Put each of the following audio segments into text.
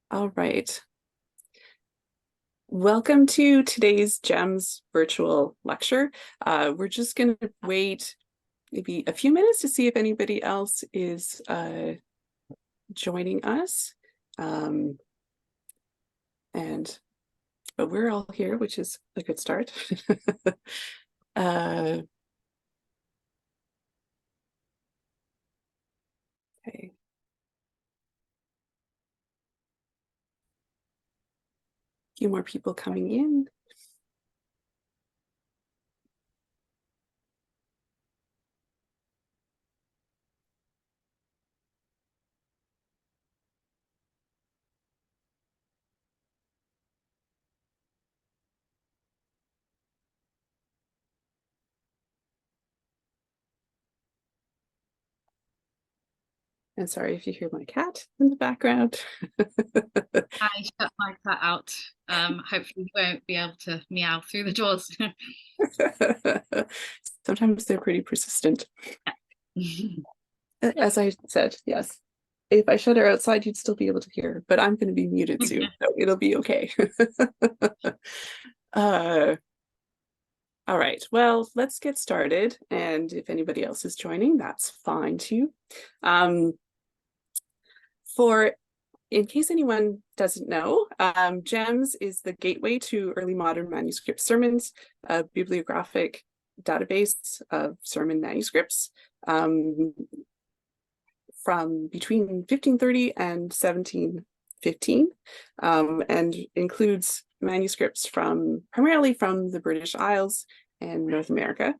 All right. Welcome to today's GEMMS virtual lecture. We're just going to wait maybe a few minutes to see if anybody else is joining us. But we're all here, which is a good start. Okay. A few more people coming in. And sorry if you hear my cat in the background. I shut my cat out. Hopefully you won't be able to meow through the doors. Sometimes they're pretty persistent. As I said, yes. If I shut her outside, you'd still be able to hear her, but I'm going to be muted soon, so it'll be okay. All right, well, let's get started. And if anybody else is joining, that's fine too. In case anyone doesn't know, GEMMS is the gateway to early modern manuscript sermons, a bibliographic database of sermon manuscripts from between 1530 and 1715, and includes manuscripts primarily from the British Isles and North America.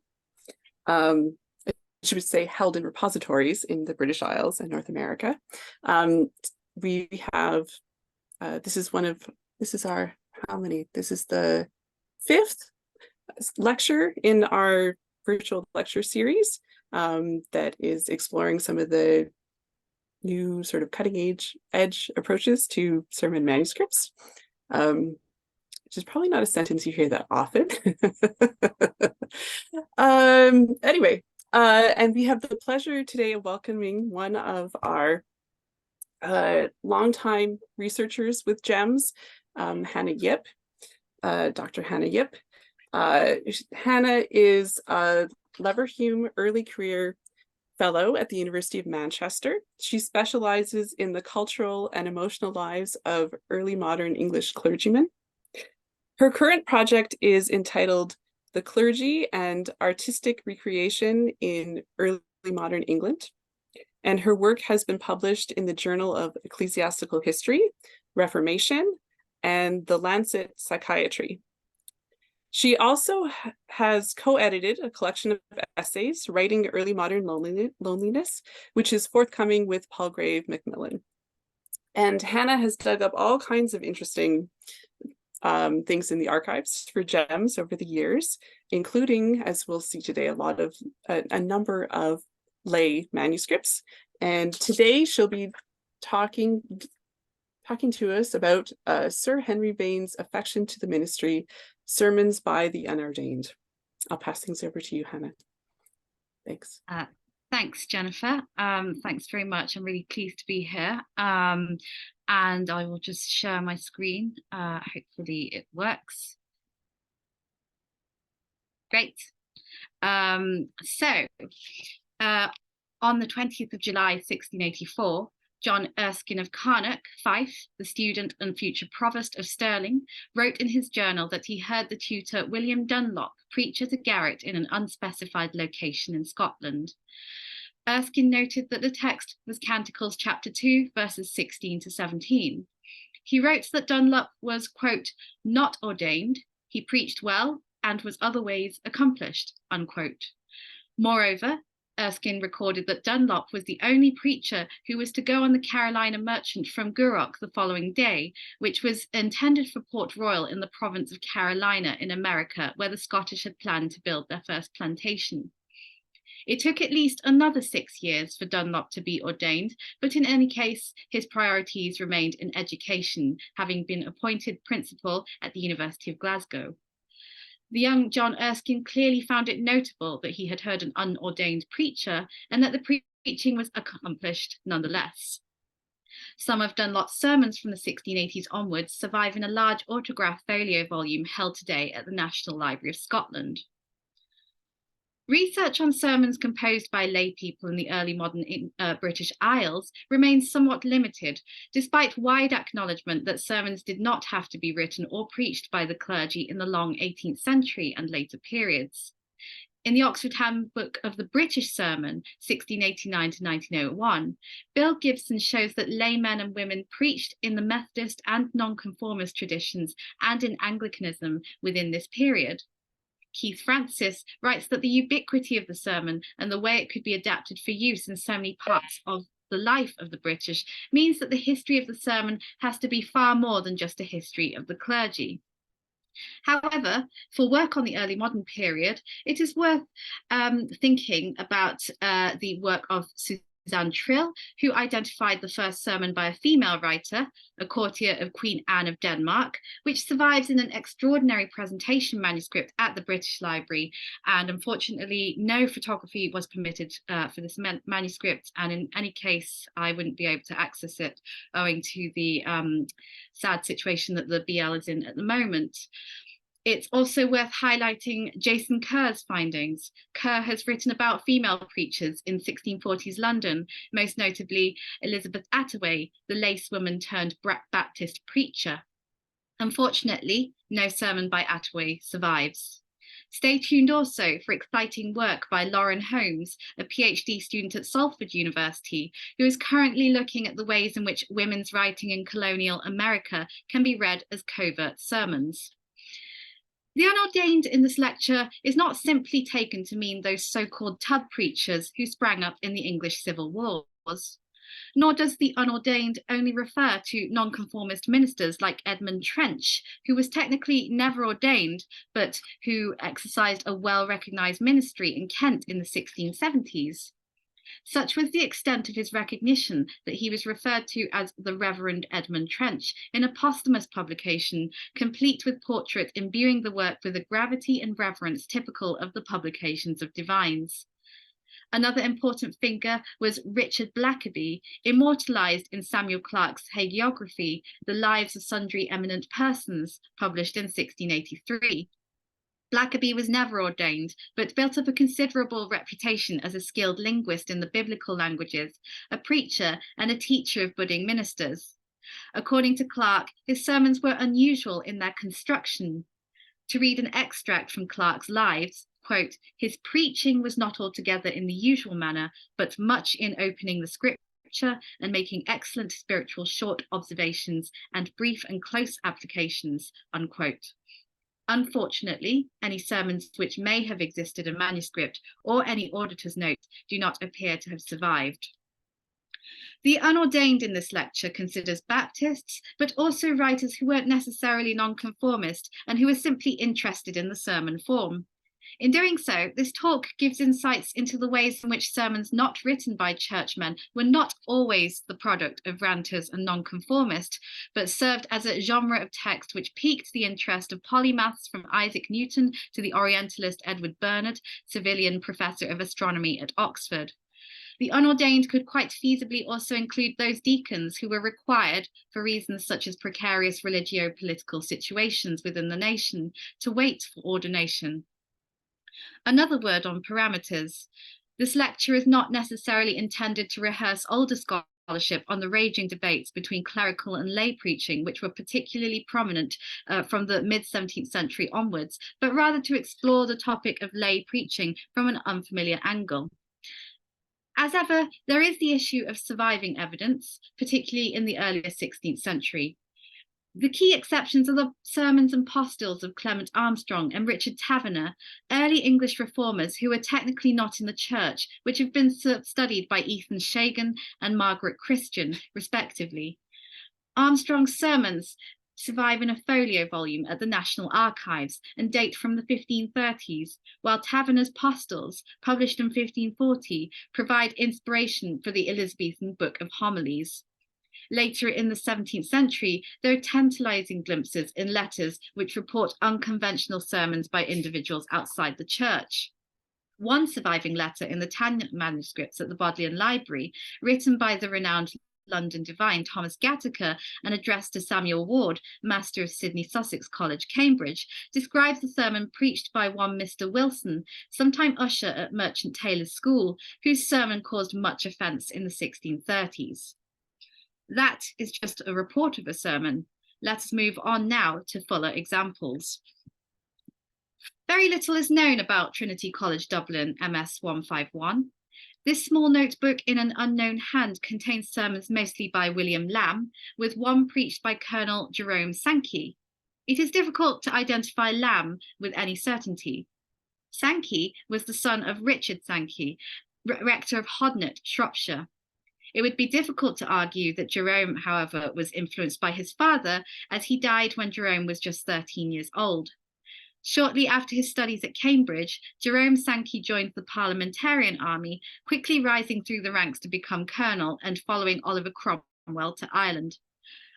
I should say held in repositories in the British Isles and North America. We have, this is the 5th lecture in our virtual lecture series that is exploring some of the new sort of cutting edge approaches to sermon manuscripts, which is probably not a sentence you hear that often. Anyway, and we have the pleasure today of welcoming one of our longtime researchers with GEMMS, Hannah Yip, Dr. Hannah Yip. Hannah is a Leverhulme Early Career Fellow at the University of Manchester. She specializes in the cultural and emotional lives of early modern English clergymen. Her current project is entitled The Clergy and Artistic Recreation in Early Modern England, and her work has been published in the Journal of Ecclesiastical History, Reformation, and the Lancet Psychiatry. She also has co-edited a collection of essays, Writing Early Modern Loneliness, which is forthcoming with Palgrave Macmillan. And Hannah has dug up all kinds of interesting things in the archives for GEMMS over the years, including, as we'll see today, a number of lay manuscripts. And today she'll be talking to us about Sir Henry Vane's Affection to the Ministry, Sermons by the Unordained. I'll pass things over to you, Hannah. Thanks. Thanks, Jennifer. Thanks very much. I'm really pleased to be here. And I will just share my screen. Hopefully it works. Great. On the 20th of July, 1684, John Erskine of Carnock, Fife, the student and future provost of Stirling, wrote in his journal that he heard the tutor William Dunlop preach at a garret in an unspecified location in Scotland. Erskine noted that the text was Canticles chapter 2, verses 16 to 17. He wrote that Dunlop was, quote, not ordained, he preached well, and was other ways accomplished, unquote. Moreover, Erskine recorded that Dunlop was the only preacher who was to go on the Carolina Merchant from Gourock the following day, which was intended for Port Royal in the province of Carolina in America, where the Scottish had planned to build their first plantation. It took at least another 6 years for Dunlop to be ordained, but in any case, his priorities remained in education, having been appointed principal at the University of Glasgow. The young John Erskine clearly found it notable that he had heard an unordained preacher and that the preaching was accomplished nonetheless. Some of Dunlop's sermons from the 1680s onwards survive in a large autograph folio volume held today at the National Library of Scotland. Research on sermons composed by lay people in the early modern British Isles remains somewhat limited, despite wide acknowledgement that sermons did not have to be written or preached by the clergy in the long 18th century and later periods. In the Oxford Handbook of the British Sermon, 1689 to 1901, Bill Gibson shows that laymen and women preached in the Methodist and nonconformist traditions and in Anglicanism within this period. Keith Francis writes that the ubiquity of the sermon and the way it could be adapted for use in so many parts of the life of the British means that the history of the sermon has to be far more than just a history of the clergy. However, for work on the early modern period, it is worth thinking about the work of Suzanne Trill, who identified the first sermon by a female writer, a courtier of Queen Anne of Denmark, which survives in an extraordinary presentation manuscript at the British Library. And unfortunately, no photography was permitted for this manuscript. And in any case, I wouldn't be able to access it owing to the sad situation that the BL is in at the moment. It's also worth highlighting Jason Kerr's findings. Kerr has written about female preachers in 1640s London, most notably Elizabeth Attaway, the lace woman turned Baptist preacher. Unfortunately, no sermon by Attaway survives. Stay tuned also for exciting work by Lauren Holmes, a PhD student at Salford University, who is currently looking at the ways in which women's writing in colonial America can be read as covert sermons. The unordained in this lecture is not simply taken to mean those so-called tub preachers who sprang up in the English Civil Wars, nor does the unordained only refer to nonconformist ministers like Edmund Trench, who was technically never ordained, but who exercised a well-recognised ministry in Kent in the 1670s. Such was the extent of his recognition that he was referred to as the Reverend Edmund Trench in a posthumous publication, complete with portrait imbuing the work with a gravity and reverence typical of the publications of divines. Another important figure was Richard Blackaby, immortalised in Samuel Clarke's hagiography, The Lives of Sundry Eminent Persons, published in 1683. Blackaby was never ordained, but built up a considerable reputation as a skilled linguist in the biblical languages, a preacher and a teacher of budding ministers. According to Clarke, his sermons were unusual in their construction. To read an extract from Clarke's Lives, quote, "His preaching was not altogether in the usual manner, but much in opening the scripture and making excellent spiritual short observations and brief and close applications," unquote. Unfortunately, any sermons which may have existed in manuscript or any auditor's notes do not appear to have survived. The unordained in this lecture considers Baptists, but also writers who weren't necessarily nonconformist and who were simply interested in the sermon form. In doing so, this talk gives insights into the ways in which sermons not written by churchmen were not always the product of ranters and nonconformists, but served as a genre of text which piqued the interest of polymaths from Isaac Newton to the orientalist Edward Bernard, Savilian professor of astronomy at Oxford. The unordained could quite feasibly also include those deacons who were required, for reasons such as precarious religio-political situations within the nation, to wait for ordination. Another word on parameters. This lecture is not necessarily intended to rehearse older scholarship on the raging debates between clerical and lay preaching, which were particularly prominent from the mid-17th century onwards, but rather to explore the topic of lay preaching from an unfamiliar angle. As ever, there is the issue of surviving evidence, particularly in the earlier 16th century. The key exceptions are the sermons and postils of Clement Armstrong and Richard Taverner, early English reformers who were technically not in the church, which have been studied by Ethan Shagan and Margaret Christian, respectively. Armstrong's sermons survive in a folio volume at the National Archives and date from the 1530s, while Taverner's postils, published in 1540, provide inspiration for the Elizabethan Book of Homilies. Later in the 17th century, there are tantalizing glimpses in letters which report unconventional sermons by individuals outside the church. One surviving letter in the Tanya manuscripts at the Bodleian Library, written by the renowned London divine Thomas Gattaker, and addressed to Samuel Ward, master of Sidney Sussex College, Cambridge, describes the sermon preached by one Mr. Wilson, sometime usher at Merchant Taylor's School, whose sermon caused much offence in the 1630s. That is just a report of a sermon. Let us move on now to fuller examples. Very little is known about Trinity College Dublin MS 151. This small notebook in an unknown hand contains sermons mostly by William Lambe, with one preached by Colonel Jerome Sankey. It is difficult to identify Lambe with any certainty. Sankey was the son of Richard Sankey, rector of Hodnet, Shropshire. It would be difficult to argue that Jerome, however, was influenced by his father, as he died when Jerome was just 13 years old. Shortly after his studies at Cambridge, Jerome Sankey joined the Parliamentarian army, quickly rising through the ranks to become colonel and following Oliver Cromwell to Ireland.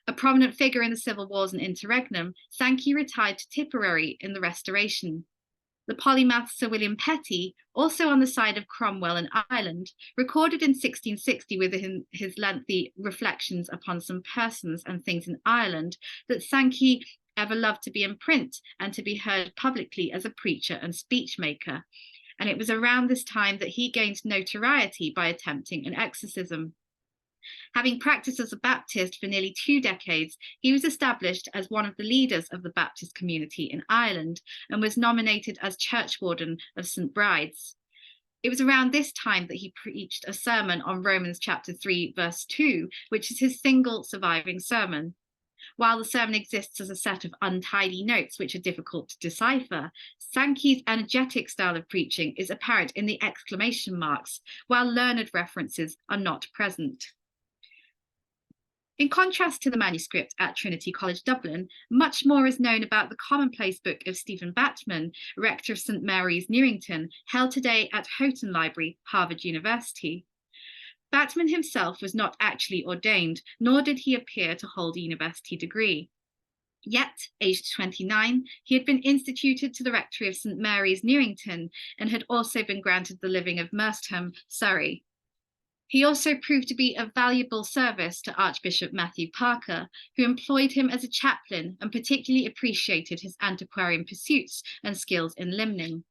A prominent figure in the civil wars and interregnum, Sankey retired to Tipperary in the Restoration. The polymath Sir William Petty, also on the side of Cromwell and Ireland, recorded in 1660 within his lengthy reflections upon some persons and things in Ireland that Sankey ever loved to be in print and to be heard publicly as a preacher and speech maker. And it was around this time that he gained notoriety by attempting an exorcism. Having practiced as a Baptist for nearly 2 decades, he was established as one of the leaders of the Baptist community in Ireland and was nominated as churchwarden of St. Bride's. It was around this time that he preached a sermon on Romans chapter 3, verse 2, which is his single surviving sermon. While the sermon exists as a set of untidy notes which are difficult to decipher, Sankey's energetic style of preaching is apparent in the exclamation marks, while learned references are not present. In contrast to the manuscript at Trinity College Dublin, much more is known about the commonplace book of Stephen Batman, rector of St. Mary's, Newington, held today at Houghton Library, Harvard University. Batman himself was not actually ordained, nor did he appear to hold a university degree. Yet, aged 29, he had been instituted to the rectory of St. Mary's, Newington, and had also been granted the living of Merstham, Surrey. He also proved to be of valuable service to Archbishop Matthew Parker, who employed him as a chaplain and particularly appreciated his antiquarian pursuits and skills in limning.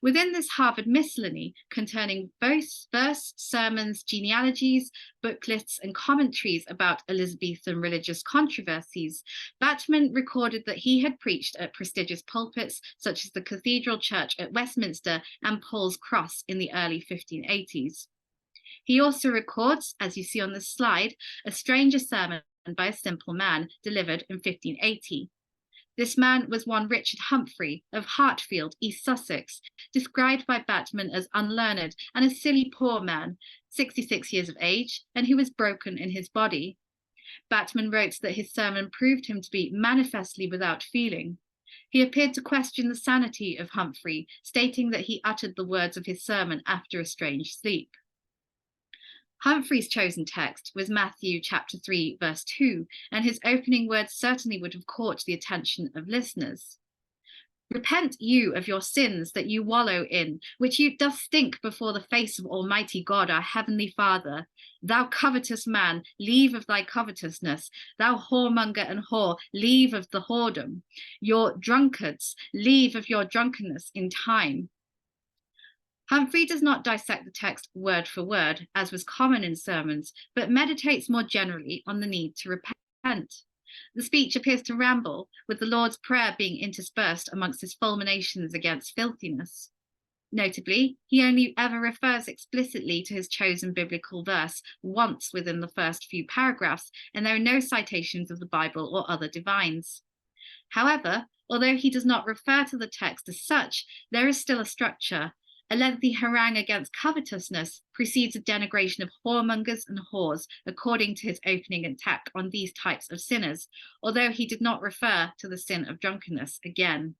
Within this Harvard miscellany, containing both verse, sermons, genealogies, booklets, and commentaries about Elizabethan religious controversies, Batman recorded that he had preached at prestigious pulpits such as the Cathedral Church at Westminster and Paul's Cross in the early 1580s. He also records, as you see on this slide, a stranger sermon by a simple man delivered in 1580. This man was one Richard Humphrey of Hartfield, East Sussex, described by Batman as unlearned and a silly poor man, 66 years of age, and who was broken in his body. Batman wrote that his sermon proved him to be manifestly without feeling. He appeared to question the sanity of Humphrey, stating that he uttered the words of his sermon after a strange sleep. Humphrey's chosen text was Matthew chapter 3, verse 2, and his opening words certainly would have caught the attention of listeners. Repent you of your sins that you wallow in, which you doth stink before the face of Almighty God, our heavenly Father. Thou covetous man, leave of thy covetousness. Thou whoremonger and whore, leave of the whoredom. Your drunkards, leave of your drunkenness in time. Humphrey does not dissect the text word for word, as was common in sermons, but meditates more generally on the need to repent. The speech appears to ramble, with the Lord's Prayer being interspersed amongst his fulminations against filthiness. Notably, he only ever refers explicitly to his chosen biblical verse once within the first few paragraphs, and there are no citations of the Bible or other divines. However, although he does not refer to the text as such, there is still a structure. A lengthy harangue against covetousness precedes a denigration of whoremongers and whores, according to his opening attack on these types of sinners, although he did not refer to the sin of drunkenness again.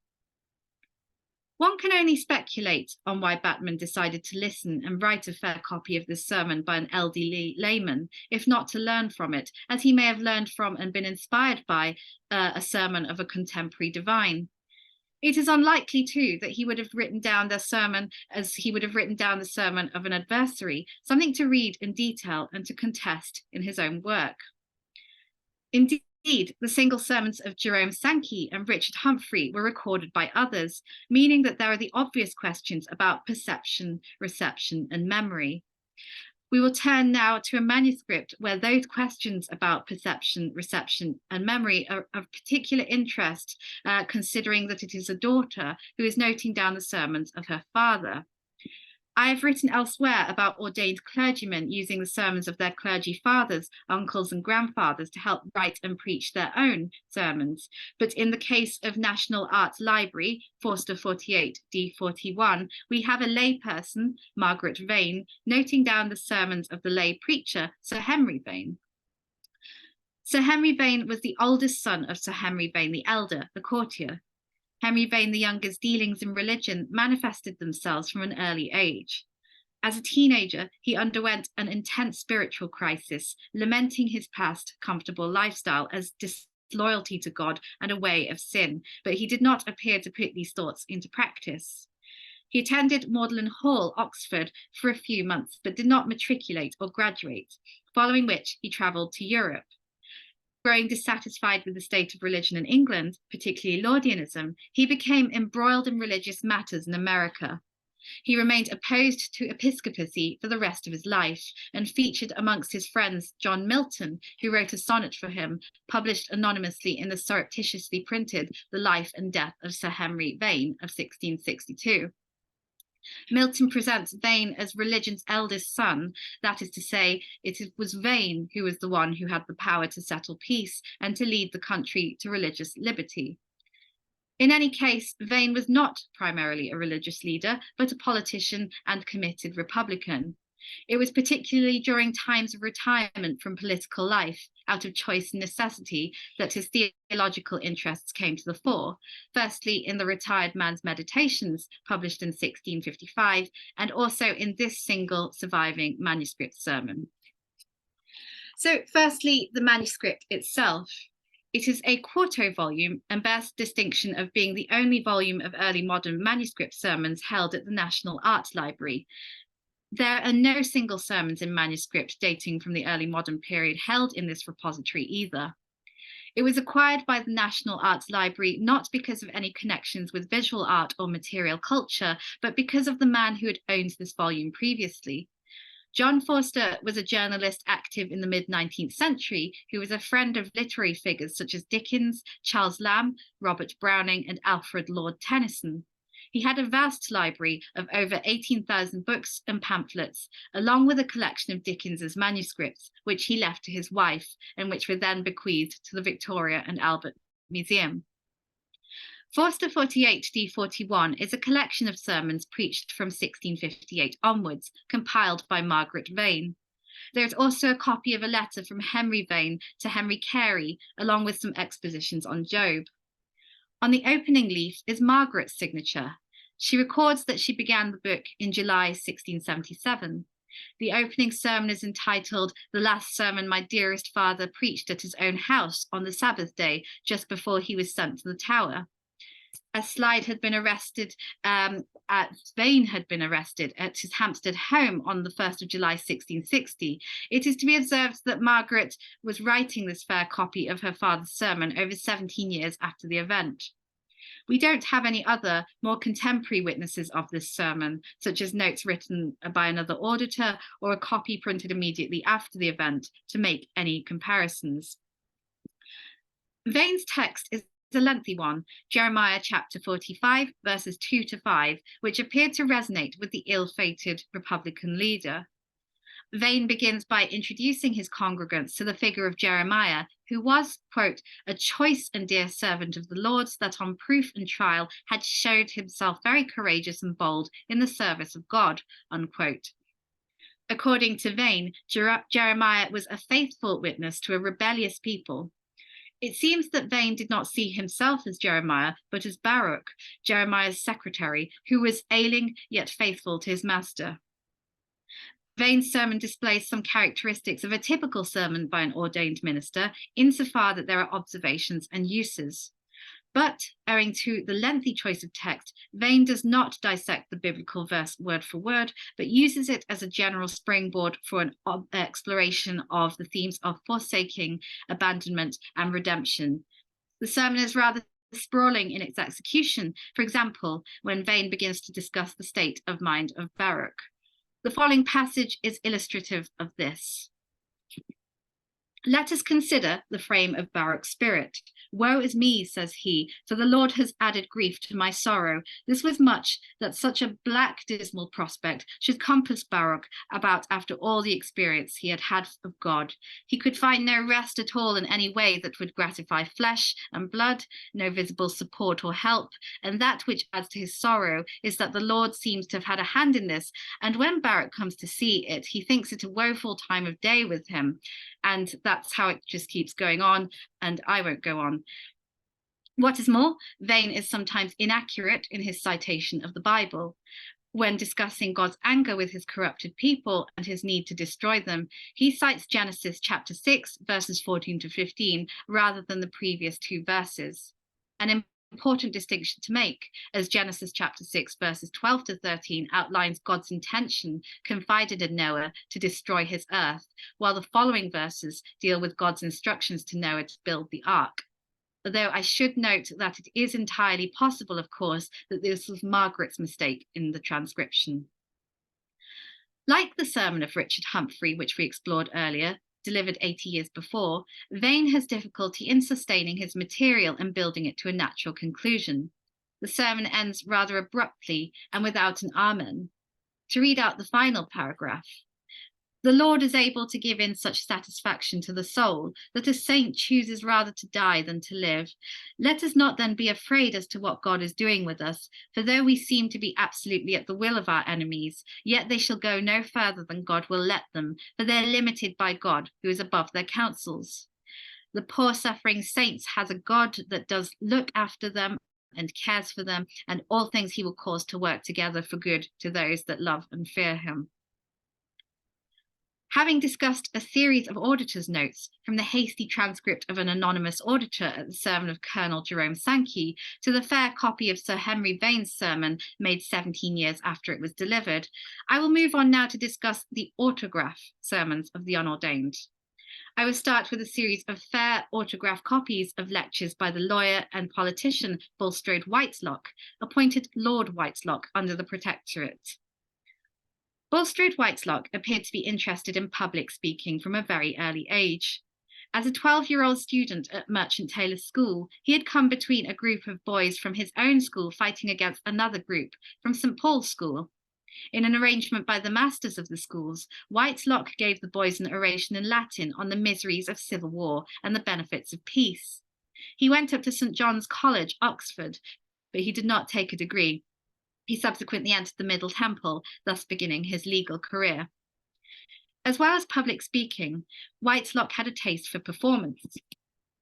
One can only speculate on why Batman decided to listen and write a fair copy of this sermon by an elderly layman, if not to learn from it, as he may have learned from and been inspired by a sermon of a contemporary divine. It is unlikely, too, that he would have written down their sermon as he would have written down the sermon of an adversary, something to read in detail and to contest in his own work. Indeed, the single sermons of Jerome Sankey and Richard Humphrey were recorded by others, meaning that there are the obvious questions about perception, reception, and memory. We will turn now to a manuscript where those questions about perception, reception, and memory are of particular interest, considering that it is a daughter who is noting down the sermons of her father. I have written elsewhere about ordained clergymen using the sermons of their clergy fathers, uncles, and grandfathers to help write and preach their own sermons. But in the case of National Art Library, Forster 48, D41, we have a layperson, Margaret Vane, noting down the sermons of the lay preacher, Sir Henry Vane. Sir Henry Vane was the oldest son of Sir Henry Vane the Elder, the courtier. Henry Vane the Younger's dealings in religion manifested themselves from an early age. As a teenager, he underwent an intense spiritual crisis, lamenting his past comfortable lifestyle as disloyalty to God and a way of sin, but he did not appear to put these thoughts into practice. He attended Magdalen Hall, Oxford, for a few months, but did not matriculate or graduate, following which he travelled to Europe. Growing dissatisfied with the state of religion in England, particularly Laudianism, he became embroiled in religious matters in America. He remained opposed to episcopacy for the rest of his life and featured amongst his friends John Milton, who wrote a sonnet for him, published anonymously in the surreptitiously printed The Life and Death of Sir Henry Vane of 1662. Milton presents Vane as religion's eldest son, that is to say, it was Vane who was the one who had the power to settle peace and to lead the country to religious liberty. In any case, Vane was not primarily a religious leader, but a politician and committed Republican. It was particularly during times of retirement from political life, out of choice and necessity, that his theological interests came to the fore, firstly in The Retired Man's Meditations, published in 1655, and also in this single surviving manuscript sermon. So firstly, the manuscript itself. It is a quarto volume and bears the distinction of being the only volume of early modern manuscript sermons held at the National Art Library. There are no single sermons in manuscript dating from the early modern period held in this repository either. It was acquired by the National Art Library not because of any connections with visual art or material culture, but because of the man who had owned this volume previously. John Forster was a journalist active in the mid-19th century who was a friend of literary figures such as Dickens, Charles Lambe, Robert Browning, and Alfred Lord Tennyson. He had a vast library of over 18,000 books and pamphlets, along with a collection of Dickens's manuscripts, which he left to his wife and which were then bequeathed to the Victoria and Albert Museum. Forster 48 D41 is a collection of sermons preached from 1658 onwards, compiled by Margaret Vane. There is also a copy of a letter from Henry Vane to Henry Carey, along with some expositions on Job. On the opening leaf is Margaret's signature. She records that she began the book in July 1677. The opening sermon is entitled "The Last Sermon My Dearest Father Preached at His Own House on the Sabbath Day, just before he was sent to the Tower." As Vane had been arrested at his Hampstead home on the 1st of July 1660, it is to be observed that Margaret was writing this fair copy of her father's sermon over 17 years after the event. We don't have any other, more contemporary witnesses of this sermon, such as notes written by another auditor or a copy printed immediately after the event, to make any comparisons. Vane's text is a lengthy one, Jeremiah chapter 45, verses 2 to 5, which appeared to resonate with the ill-fated Republican leader. Vane begins by introducing his congregants to the figure of Jeremiah, who was, quote, "a choice and dear servant of the Lord's that on proof and trial had showed himself very courageous and bold in the service of God," unquote. According to Vane, Jeremiah was a faithful witness to a rebellious people. It seems that Vane did not see himself as Jeremiah, but as Baruch, Jeremiah's secretary, who was ailing yet faithful to his master. Vane's sermon displays some characteristics of a typical sermon by an ordained minister, insofar that there are observations and uses. But owing to the lengthy choice of text, Vane does not dissect the biblical verse word for word, but uses it as a general springboard for an exploration of the themes of forsaking, abandonment, and redemption. The sermon is rather sprawling in its execution, for example, when Vane begins to discuss the state of mind of Baruch. The following passage is illustrative of this. Let us consider the frame of Baruch's spirit. Woe is me, says he, for the Lord has added grief to my sorrow. This was much that such a black, dismal prospect should compass Baruch about after all the experience he had had of God. He could find no rest at all in any way that would gratify flesh and blood, no visible support or help, and that which adds to his sorrow is that the Lord seems to have had a hand in this, and when Baruch comes to see it, he thinks it a woeful time of day with him. And that's how it just keeps going on, and I won't go on. What is more, Vane is sometimes inaccurate in his citation of the Bible. When discussing God's anger with his corrupted people and his need to destroy them, he cites Genesis chapter 6, verses 14 to 15, rather than the previous two verses. An important distinction to make, as Genesis chapter 6 verses 12 to 13 outlines God's intention confided in Noah to destroy his earth, while the following verses deal with God's instructions to Noah to build the ark. Although I should note that it is entirely possible, of course, that this was Margaret's mistake in the transcription. Like the sermon of Richard Humphrey, which we explored earlier, delivered 80 years before, Vane has difficulty in sustaining his material and building it to a natural conclusion. The sermon ends rather abruptly and without an amen. To read out the final paragraph, the Lord is able to give in such satisfaction to the soul that a saint chooses rather to die than to live. Let us not then be afraid as to what God is doing with us, for though we seem to be absolutely at the will of our enemies, yet they shall go no further than God will let them, for they are limited by God, who is above their counsels. The poor suffering saints has a God that does look after them and cares for them, and all things he will cause to work together for good to those that love and fear him. Having discussed a series of auditors' notes, from the hasty transcript of an anonymous auditor at the sermon of Colonel Jerome Sankey to the fair copy of Sir Henry Vane's sermon made 17 years after it was delivered, I will move on now to discuss the autograph sermons of the unordained. I will start with a series of fair autograph copies of lectures by the lawyer and politician Bulstrode Whitelocke, appointed Lord Whitelocke under the Protectorate. Bulstrode Whitelocke appeared to be interested in public speaking from a very early age. As a 12-year-old student at Merchant Taylor's School, he had come between a group of boys from his own school fighting against another group from St. Paul's School. In an arrangement by the masters of the schools, Whitelocke gave the boys an oration in Latin on the miseries of civil war and the benefits of peace. He went up to St. John's College, Oxford, but he did not take a degree. He subsequently entered the Middle Temple, thus beginning his legal career. As well as public speaking, Whitelocke had a taste for performance.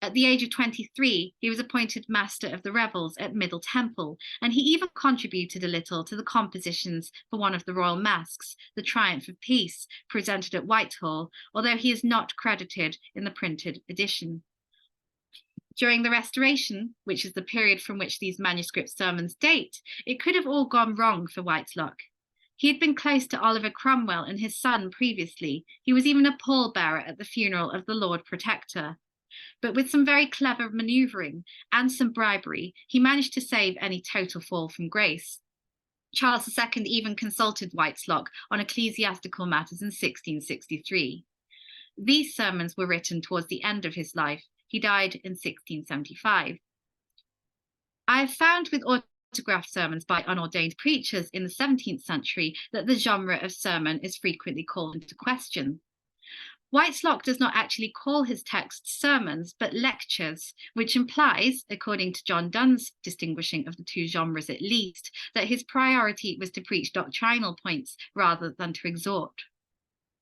At the age of 23, he was appointed Master of the Revels at Middle Temple, and he even contributed a little to the compositions for one of the royal masques, the Triumph of Peace, presented at Whitehall, although he is not credited in the printed edition. During the Restoration, which is the period from which these manuscript sermons date, it could have all gone wrong for Whitelocke. He had been close to Oliver Cromwell and his son previously. He was even a pallbearer at the funeral of the Lord Protector. But with some very clever manoeuvring and some bribery, he managed to save any total fall from grace. Charles II even consulted Whitelocke on ecclesiastical matters in 1663. These sermons were written towards the end of his life. He died in 1675. I have found with autograph sermons by unordained preachers in the 17th century that the genre of sermon is frequently called into question. Whitelocke does not actually call his texts sermons, but lectures, which implies, according to John Donne's distinguishing of the two genres at least, that his priority was to preach doctrinal points rather than to exhort.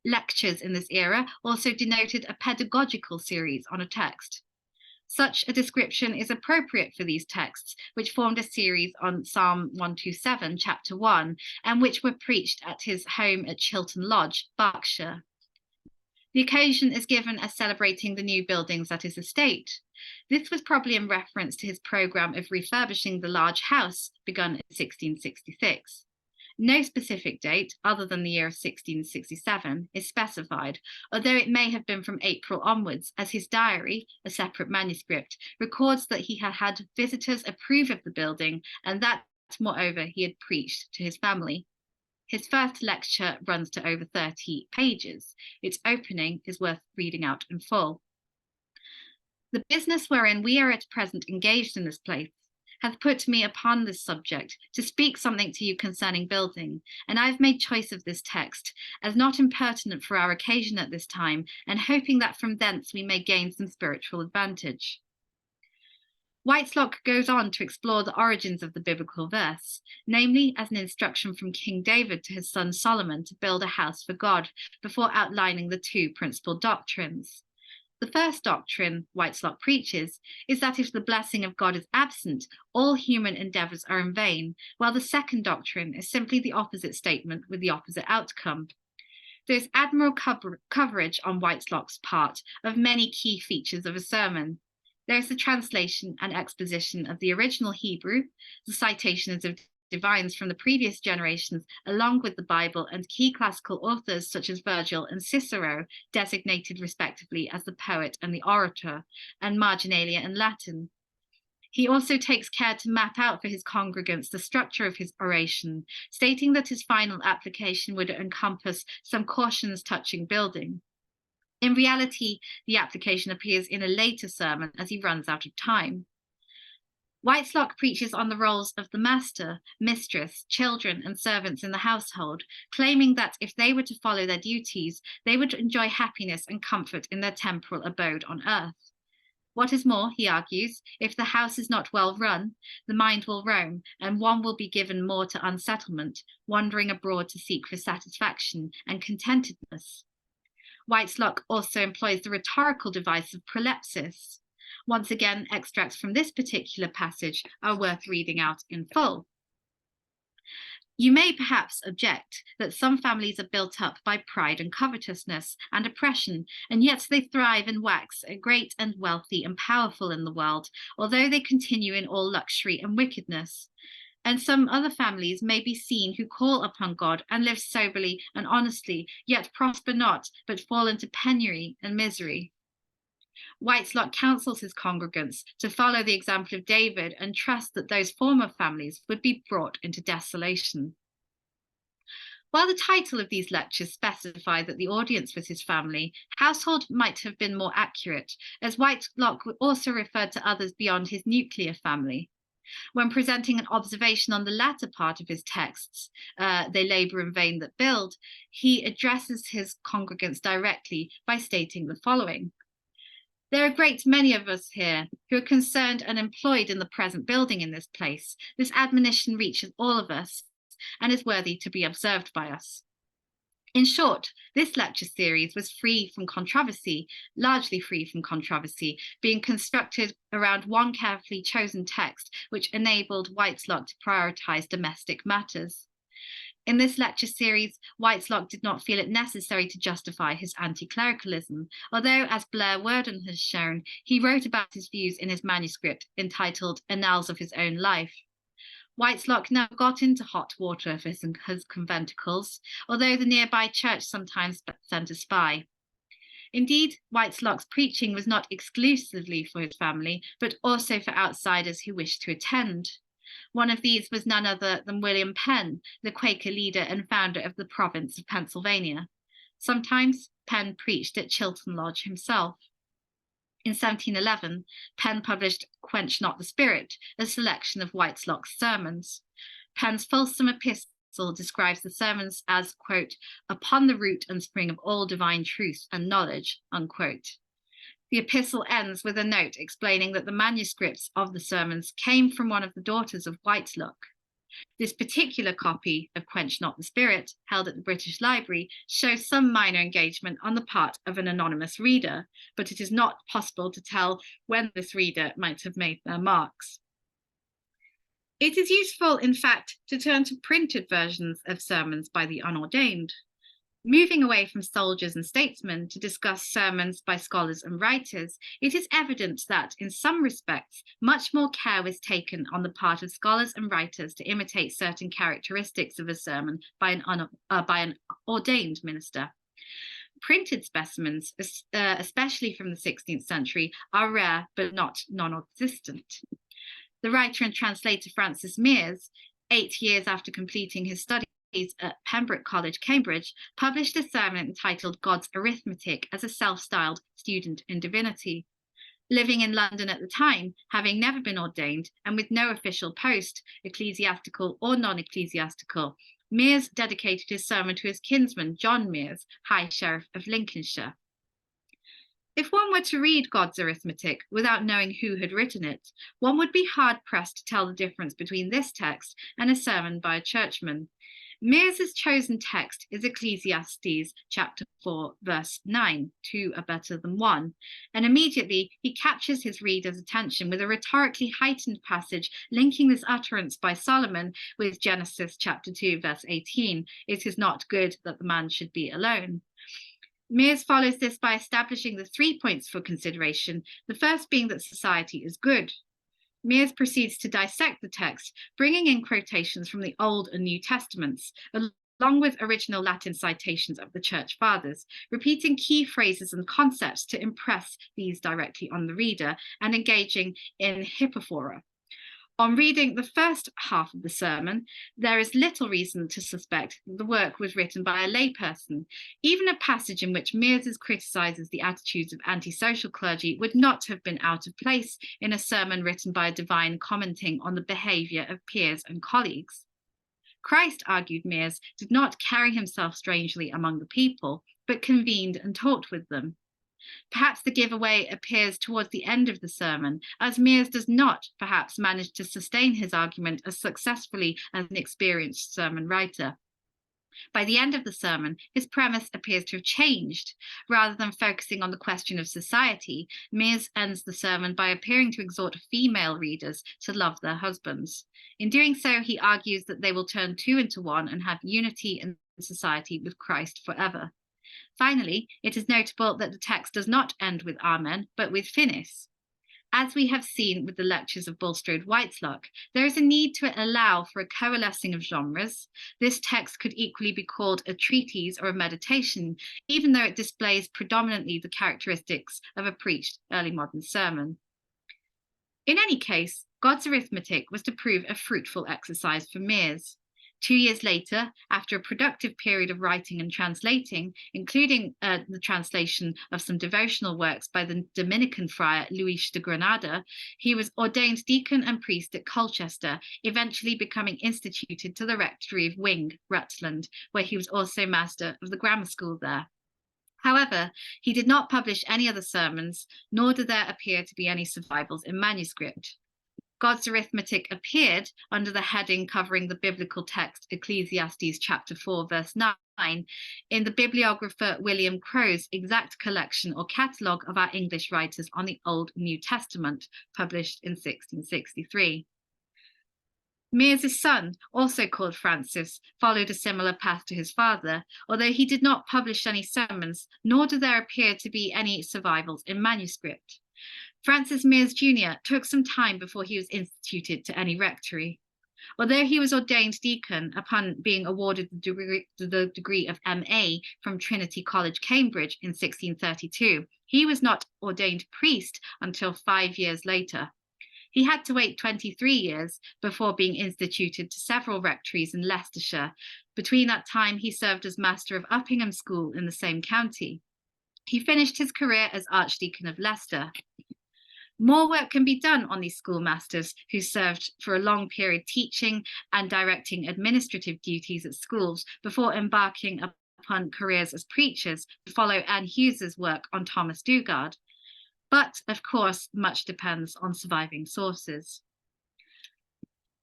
Lectures in this era also denoted a pedagogical series on a text. Such a description is appropriate for these texts, which formed a series on Psalm 127, chapter 1, and which were preached at his home at Chilton Lodge, Berkshire. The occasion is given as celebrating the new buildings at his estate. This was probably in reference to his programme of refurbishing the large house begun in 1666. No specific date, other than the year of 1667, is specified, although it may have been from April onwards, as his diary, a separate manuscript, records that he had had visitors approve of the building and that, moreover, he had preached to his family. His first lecture runs to over 30 pages. Its opening is worth reading out in full. The business wherein we are at present engaged in this place hath put me upon this subject to speak something to you concerning building, and I have made choice of this text as not impertinent for our occasion at this time, and hoping that from thence we may gain some spiritual advantage. Whitelocke goes on to explore the origins of the biblical verse, namely as an instruction from King David to his son Solomon to build a house for God, before outlining the two principal doctrines. The first doctrine Whitelocke preaches is that if the blessing of God is absent, all human endeavours are in vain, while the second doctrine is simply the opposite statement with the opposite outcome. There is admirable coverage on Whitelocke's part of many key features of a sermon. There is the translation and exposition of the original Hebrew, the citations of divines from the previous generations, along with the Bible and key classical authors such as Virgil and Cicero, designated respectively as the poet and the orator, and marginalia in Latin. He also takes care to map out for his congregants the structure of his oration, stating that his final application would encompass some cautions touching building. In reality, the application appears in a later sermon as he runs out of time. Whitelocke preaches on the roles of the master, mistress, children, and servants in the household, claiming that if they were to follow their duties, they would enjoy happiness and comfort in their temporal abode on earth. What is more, he argues, if the house is not well run, the mind will roam, and one will be given more to unsettlement, wandering abroad to seek for satisfaction and contentedness. Whitelocke also employs the rhetorical device of prolepsis. Once again, extracts from this particular passage are worth reading out in full. You may perhaps object that some families are built up by pride and covetousness and oppression, and yet they thrive and wax great and wealthy and powerful in the world, although they continue in all luxury and wickedness. And some other families may be seen who call upon God and live soberly and honestly, yet prosper not, but fall into penury and misery. Whitelocke counsels his congregants to follow the example of David and trust that those former families would be brought into desolation. While the title of these lectures specify that the audience was his family, household might have been more accurate, as Whitelocke also referred to others beyond his nuclear family. When presenting an observation on the latter part of his texts, they labour in vain that build, he addresses his congregants directly by stating the following. There are a great many of us here who are concerned and employed in the present building in this place. This admonition reaches all of us and is worthy to be observed by us. In short, this lecture series was free from controversy, largely free from controversy, being constructed around one carefully chosen text which enabled Whitelocke to prioritise domestic matters. In this lecture series, Whitelocke did not feel it necessary to justify his anti-clericalism, although, as Blair Worden has shown, he wrote about his views in his manuscript entitled Annals of His Own Life. Whitelocke never got into hot water for his conventicles, although the nearby church sometimes sent a spy. Indeed, Whitelocke's preaching was not exclusively for his family, but also for outsiders who wished to attend. One of these was none other than William Penn, the Quaker leader and founder of the province of Pennsylvania. Sometimes Penn preached at Chilton Lodge himself. In 1711, Penn published Quench Not the Spirit, a selection of Whitelocke's sermons. Penn's fulsome epistle describes the sermons as, quote, upon the root and spring of all divine truth and knowledge, unquote. The epistle ends with a note explaining that the manuscripts of the sermons came from one of the daughters of Whitelocke. This particular copy of Quench Not the Spirit, held at the British Library, shows some minor engagement on the part of an anonymous reader, but it is not possible to tell when this reader might have made their marks. It is useful, in fact, to turn to printed versions of sermons by the unordained. Moving away from soldiers and statesmen to discuss sermons by scholars and writers, it is evident that, in some respects, much more care was taken on the part of scholars and writers to imitate certain characteristics of a sermon by an ordained minister. Printed specimens, especially from the 16th century, are rare but not non-existent. The writer and translator Francis Mears, 8 years after completing his studies at Pembroke College, Cambridge, published a sermon entitled God's Arithmetic as a self-styled student in divinity. Living in London at the time, having never been ordained, and with no official post, ecclesiastical or non-ecclesiastical, Mears dedicated his sermon to his kinsman, John Mears, High Sheriff of Lincolnshire. If one were to read God's Arithmetic without knowing who had written it, one would be hard-pressed to tell the difference between this text and a sermon by a churchman. Mears's chosen text is Ecclesiastes chapter 4, verse 9, 2 are better than 1, and immediately he captures his reader's attention with a rhetorically heightened passage linking this utterance by Solomon with Genesis chapter 2, verse 18, it is not good that the man should be alone. Mears follows this by establishing the 3 points for consideration, the first being that society is good. Mears proceeds to dissect the text, bringing in quotations from the Old and New Testaments, along with original Latin citations of the Church Fathers, repeating key phrases and concepts to impress these directly on the reader and engaging in hypophora. On reading the first half of the sermon, there is little reason to suspect that the work was written by a layperson. Even a passage in which Mears criticizes the attitudes of antisocial clergy would not have been out of place in a sermon written by a divine commenting on the behavior of peers and colleagues. Christ, argued Mears, did not carry himself strangely among the people, but convened and taught with them. Perhaps the giveaway appears towards the end of the sermon, as Mears does not, perhaps, manage to sustain his argument as successfully as an experienced sermon writer. By the end of the sermon, his premise appears to have changed. Rather than focusing on the question of society, Mears ends the sermon by appearing to exhort female readers to love their husbands. In doing so, he argues that they will turn two into one and have unity in society with Christ forever. Finally, it is notable that the text does not end with Amen, but with Finis. As we have seen with the lectures of Bulstrode Whitelocke, there is a need to allow for a coalescing of genres. This text could equally be called a treatise or a meditation, even though it displays predominantly the characteristics of a preached early modern sermon. In any case, God's Arithmetic was to prove a fruitful exercise for Mears. 2 years later, after a productive period of writing and translating, including the translation of some devotional works by the Dominican friar Luis de Granada, he was ordained deacon and priest at Colchester, eventually becoming instituted to the rectory of Wing, Rutland, where he was also master of the grammar school there. However, he did not publish any other sermons, nor do there appear to be any survivals in manuscript. God's Arithmetic appeared under the heading covering the biblical text Ecclesiastes chapter 4, verse 9, in the bibliographer William Crow's exact collection or catalogue of our English writers on the Old and New Testament, published in 1663. Mears's son, also called Francis, followed a similar path to his father, although he did not publish any sermons, nor do there appear to be any survivals in manuscript. Francis Mears Jr. took some time before he was instituted to any rectory. Although he was ordained deacon upon being awarded the degree of M.A. from Trinity College, Cambridge in 1632, he was not ordained priest until 5 years later. He had to wait 23 years before being instituted to several rectories in Leicestershire. Between that time, he served as master of Uppingham School in the same county. He finished his career as Archdeacon of Leicester. More work can be done on these schoolmasters who served for a long period teaching and directing administrative duties at schools before embarking upon careers as preachers to follow Anne Hughes's work on Thomas Dugard. But, of course, much depends on surviving sources.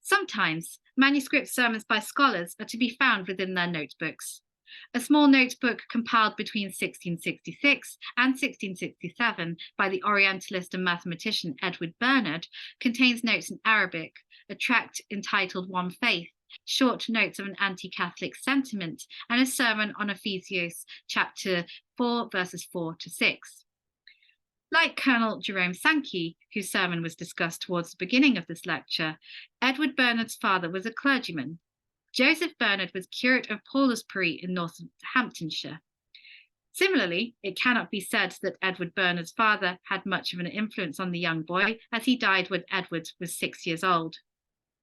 Sometimes manuscript sermons by scholars are to be found within their notebooks. A small notebook compiled between 1666 and 1667 by the orientalist and mathematician Edward Bernard contains notes in Arabic, a tract entitled One Faith, short notes of an anti-Catholic sentiment, and a sermon on Ephesians chapter 4, verses 4 to 6. Like Colonel Jerome Sankey, whose sermon was discussed towards the beginning of this lecture, Edward Bernard's father was a clergyman. Joseph Bernard was curate of Paulsbury in Northamptonshire. Similarly, it cannot be said that Edward Bernard's father had much of an influence on the young boy, as he died when Edward was 6 years old.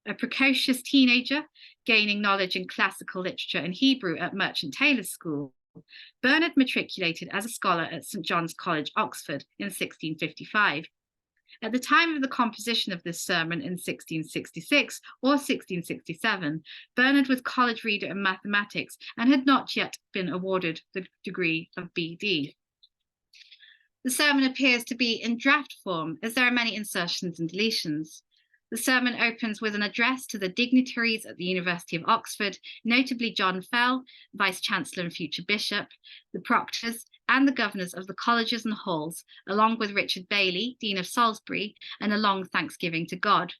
A precocious teenager, gaining knowledge in classical literature and Hebrew at Merchant Taylor's School, Bernard matriculated as a scholar at St John's College, Oxford, in 1655. At the time of the composition of this sermon in 1666 or 1667, Bernard was college reader in mathematics and had not yet been awarded the degree of BD. The sermon appears to be in draft form, as there are many insertions and deletions. The sermon opens with an address to the dignitaries at the University of Oxford, notably John Fell, Vice-Chancellor and future Bishop, the proctors, and the governors of the colleges and halls, along with Richard Bailey, Dean of Salisbury, and a long thanksgiving to God.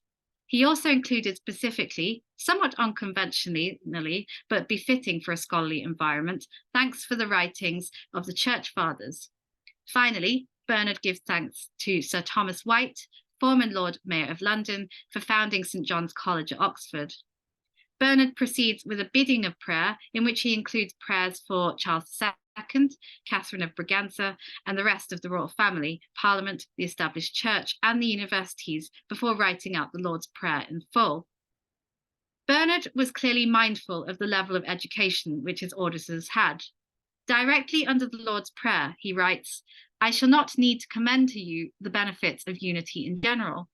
He also included specifically, somewhat unconventionally, but befitting for a scholarly environment, thanks for the writings of the Church Fathers. Finally, Bernard gives thanks to Sir Thomas White, former Lord Mayor of London, for founding St John's College at Oxford. Bernard proceeds with a bidding of prayer, in which he includes prayers for Charles II, Catherine of Braganza, and the rest of the royal family, Parliament, the established church, and the universities, before writing out the Lord's Prayer in full. Bernard was clearly mindful of the level of education which his auditors had. Directly under the Lord's Prayer, he writes, "I shall not need to commend to you the benefits of unity in general."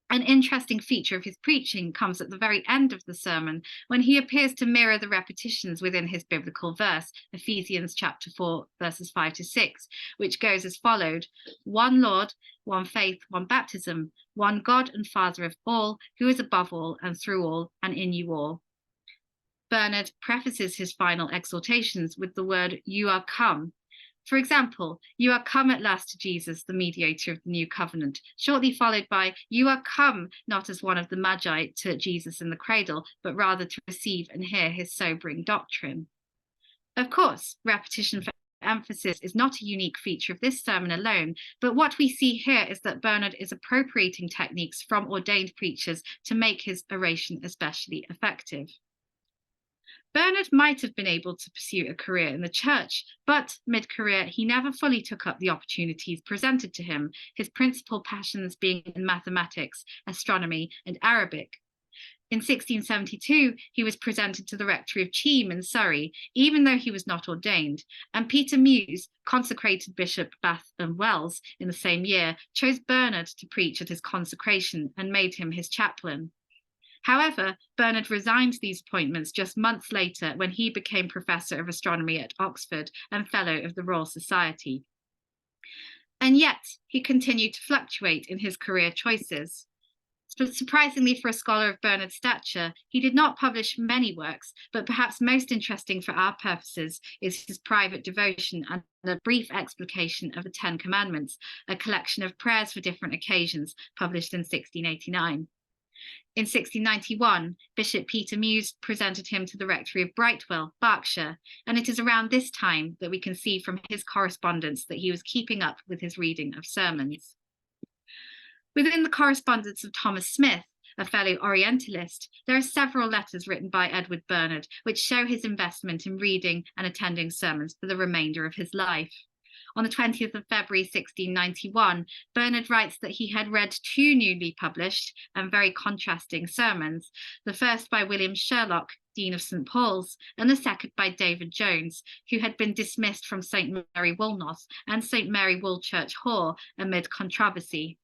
An interesting feature of his preaching comes at the very end of the sermon, when he appears to mirror the repetitions within his biblical verse, Ephesians chapter 4, verses 5 to 6, which goes as followed: "One Lord, one faith, one baptism, one God and Father of all, who is above all and through all and in you all." Bernard prefaces his final exhortations with the word "you are come." For example, "You are come at last to Jesus, the mediator of the new covenant," shortly followed by "You are come not as one of the Magi to Jesus in the cradle, but rather to receive and hear his sobering doctrine." Of course, repetition for emphasis is not a unique feature of this sermon alone, but what we see here is that Bernard is appropriating techniques from ordained preachers to make his oration especially effective. Bernard might have been able to pursue a career in the church, but mid-career he never fully took up the opportunities presented to him, his principal passions being in mathematics, astronomy, and Arabic. In 1672, he was presented to the rectory of Cheam in Surrey, even though he was not ordained, and Peter Muse, consecrated Bishop Bath and Wells in the same year, chose Bernard to preach at his consecration and made him his chaplain. However, Bernard resigned these appointments just months later when he became Professor of Astronomy at Oxford and Fellow of the Royal Society. And yet, he continued to fluctuate in his career choices. Surprisingly for a scholar of Bernard's stature, he did not publish many works, but perhaps most interesting for our purposes is his private devotion and a brief explication of the Ten Commandments, a collection of prayers for different occasions, published in 1689. In 1691, Bishop Peter Muse presented him to the rectory of Brightwell, Berkshire, and it is around this time that we can see from his correspondence that he was keeping up with his reading of sermons. Within the correspondence of Thomas Smith, a fellow orientalist, there are several letters written by Edward Bernard which show his investment in reading and attending sermons for the remainder of his life. On the 20th of February 1691, Bernard writes that he had read two newly published and very contrasting sermons, the first by William Sherlock, Dean of St Paul's, and the second by David Jones, who had been dismissed from St Mary Woolnoth and St Mary Woolchurch Hall amid controversy.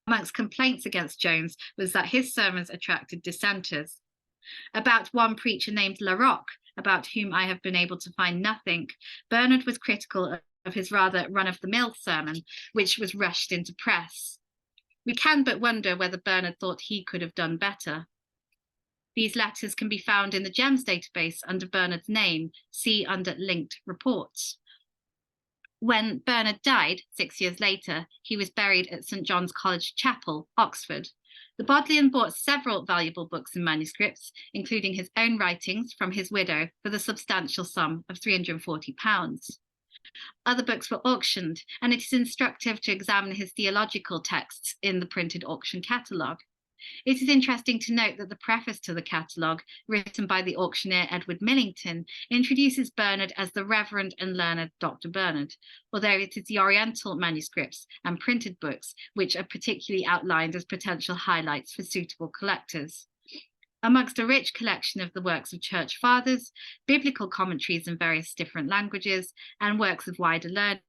Amongst complaints against Jones was that his sermons attracted dissenters. About one preacher named Larocque, about whom I have been able to find nothing, Bernard was critical of his rather run-of-the-mill sermon, which was rushed into press. We can but wonder whether Bernard thought he could have done better. These letters can be found in the GEMMS database under Bernard's name, see under linked reports. When Bernard died 6 years later, he was buried at St John's College Chapel, Oxford. The Bodleian bought several valuable books and manuscripts, including his own writings from his widow for the substantial sum of £340. Other books were auctioned, and it is instructive to examine his theological texts in the printed auction catalogue. It is interesting to note that the preface to the catalogue, written by the auctioneer Edward Millington, introduces Bernard as the Reverend and Learned Dr. Bernard, although it is the Oriental manuscripts and printed books which are particularly outlined as potential highlights for suitable collectors. Amongst a rich collection of the works of church fathers, biblical commentaries in various different languages, and works of wider learning,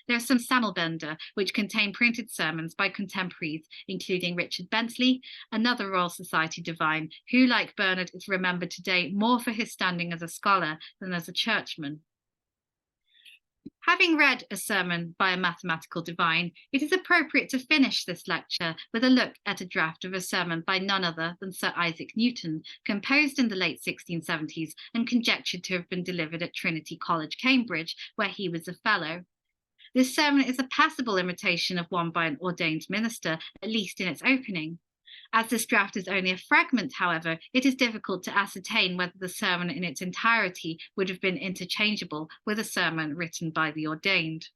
there are some Samelbender, which contain printed sermons by contemporaries, including Richard Bentley, another Royal Society divine, who, like Bernard, is remembered today more for his standing as a scholar than as a churchman. Having read a sermon by a mathematical divine, it is appropriate to finish this lecture with a look at a draft of a sermon by none other than Sir Isaac Newton, composed in the late 1670s and conjectured to have been delivered at Trinity College, Cambridge, where he was a fellow. This sermon is a passable imitation of one by an ordained minister, at least in its opening. As this draft is only a fragment, however, it is difficult to ascertain whether the sermon in its entirety would have been interchangeable with a sermon written by the ordained.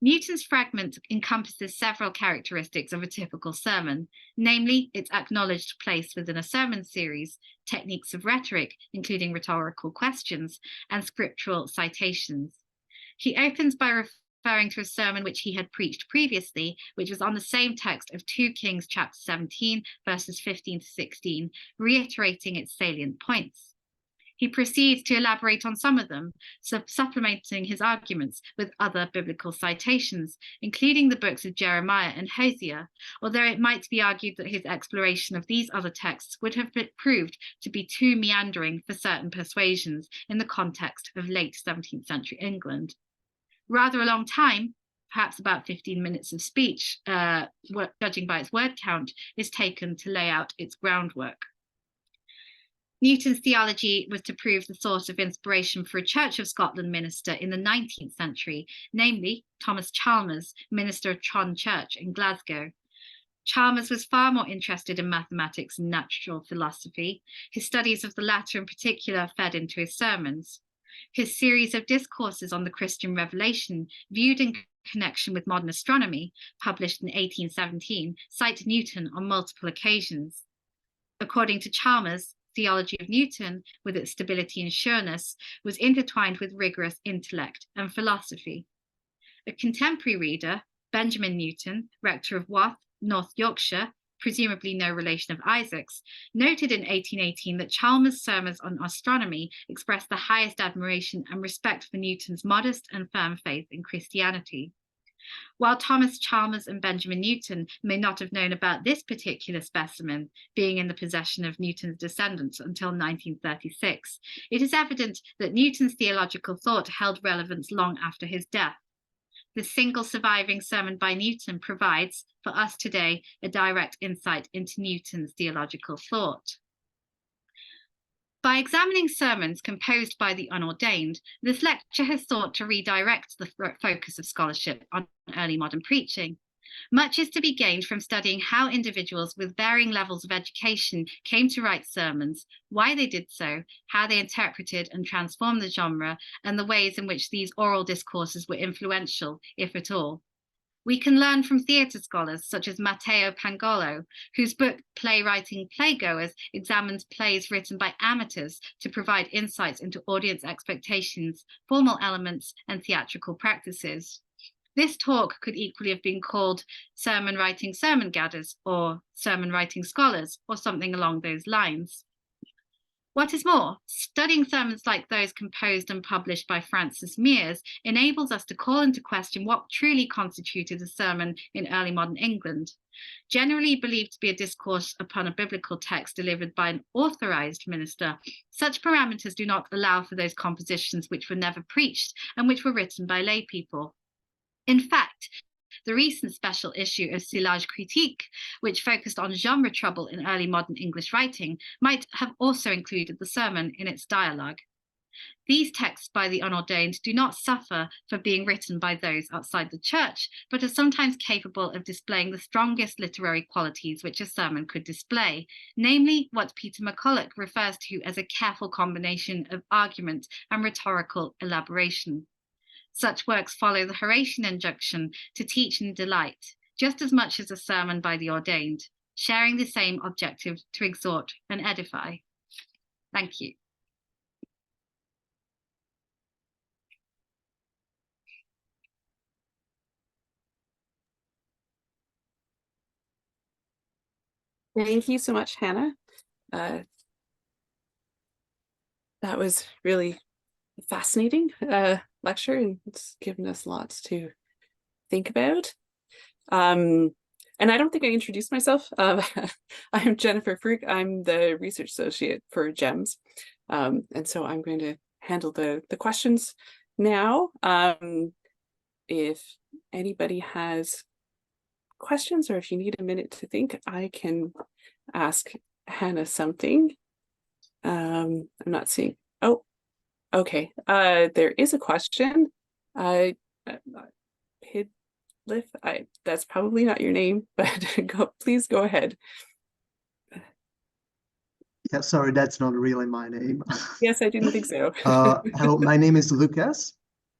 Newton's fragment encompasses several characteristics of a typical sermon, namely its acknowledged place within a sermon series, techniques of rhetoric, including rhetorical questions, and scriptural citations. He opens by referring to a sermon which he had preached previously, which was on the same text of 2 Kings chapter 17, verses 15 to 16, reiterating its salient points. He proceeds to elaborate on some of them, supplementing his arguments with other biblical citations, including the books of Jeremiah and Hosea, although it might be argued that his exploration of these other texts would have proved to be too meandering for certain persuasions in the context of late 17th century England. Rather a long time, perhaps about 15 minutes of speech, judging by its word count, is taken to lay out its groundwork. Newton's theology was to prove the source of inspiration for a Church of Scotland minister in the 19th century, namely Thomas Chalmers, minister of Tron Church in Glasgow. Chalmers was far more interested in mathematics and natural philosophy. His studies of the latter in particular fed into his sermons. His series of discourses on the Christian revelation, viewed in connection with modern astronomy, published in 1817, cite Newton on multiple occasions. According to Chalmers, theology of Newton, with its stability and sureness, was intertwined with rigorous intellect and philosophy. A contemporary reader, Benjamin Newton, rector of Wath, North Yorkshire, presumably no relation of Isaac's, noted in 1818 that Chalmers' sermons on astronomy expressed the highest admiration and respect for Newton's modest and firm faith in Christianity. While Thomas Chalmers and Benjamin Newton may not have known about this particular specimen being in the possession of Newton's descendants until 1936, it is evident that Newton's theological thought held relevance long after his death. The single surviving sermon by Newton provides, for us today, a direct insight into Newton's theological thought. By examining sermons composed by the unordained, this lecture has sought to redirect the focus of scholarship on early modern preaching. Much is to be gained from studying how individuals with varying levels of education came to write sermons, why they did so, how they interpreted and transformed the genre, and the ways in which these oral discourses were influential, if at all. We can learn from theatre scholars such as Matteo Pangolo, whose book Playwriting Playgoers examines plays written by amateurs to provide insights into audience expectations, formal elements, and theatrical practices. This talk could equally have been called Sermon Writing Sermon Gadders or Sermon Writing Scholars or something along those lines. What is more, studying sermons like those composed and published by Francis Mears enables us to call into question what truly constituted a sermon in early modern England. Generally believed to be a discourse upon a biblical text delivered by an authorized minister, such parameters do not allow for those compositions which were never preached and which were written by lay people. In fact, the recent special issue of Silage Critique, which focused on genre trouble in early modern English writing, might have also included the sermon in its dialogue. These texts by the unordained do not suffer for being written by those outside the church, but are sometimes capable of displaying the strongest literary qualities which a sermon could display, namely what Peter McCulloch refers to as a careful combination of argument and rhetorical elaboration. Such works follow the Horatian injunction to teach and delight, just as much as a sermon by the ordained, sharing the same objective to exhort and edify. Thank you. Thank you so much, Hannah. That was really fascinating lecture, and it's given us lots to think about. And I don't think I introduced myself. I'm Jennifer Fruch. I'm the research associate for GEMMS. And so I'm going to handle the questions now. If anybody has questions, or if you need a minute to think, I can ask Hannah something. I'm not seeing. Oh, okay. There is a question. That's probably not your name, but please go ahead. Yeah, sorry, that's not really my name. Yes, I didn't think so. Hello, my name is Lucas.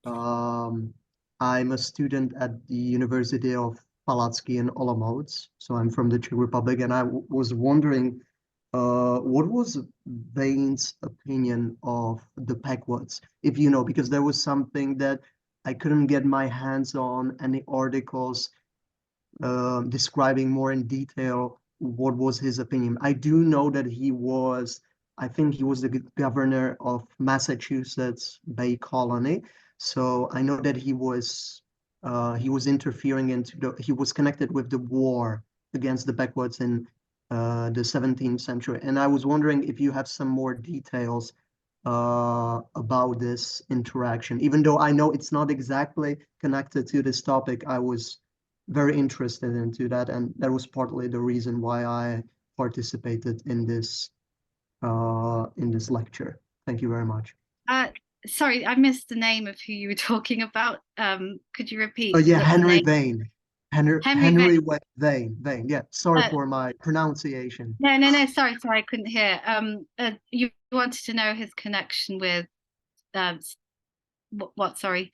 I'm a student at the University of Palacky in Olomouc. So I'm from the Czech Republic, and I was wondering, what was Vane's opinion of the Pequots, if you know, because there was something that I couldn't get my hands on any articles describing more in detail what was his opinion. I do know that I think he was the governor of Massachusetts Bay Colony. So I know that he was interfering he was connected with the war against the Pequots in the 17th century. And I was wondering if you have some more details about this interaction. Even though I know it's not exactly connected to this topic, I was very interested into that, and that was partly the reason why I participated in this lecture. Thank you very much. Sorry, I missed the name of who you were talking about. Could you repeat? Oh yeah, Henry Vane. Henry Vane. Yeah, sorry for my pronunciation. No. Sorry, I couldn't hear. You wanted to know his connection with what? Sorry.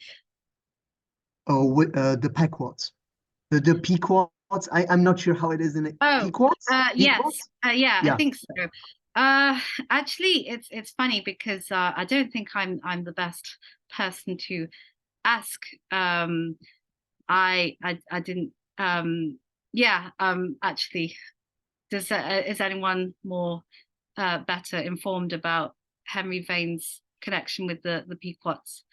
Oh, with the Pequots. The Pequots. I'm not sure how it is in it. Pequots? Yes. Pequots? Yeah, I think so. Actually, it's funny because I don't think I'm the best person to ask. I didn't. Actually, is anyone more better informed about Henry Vane's connection with the Pequots?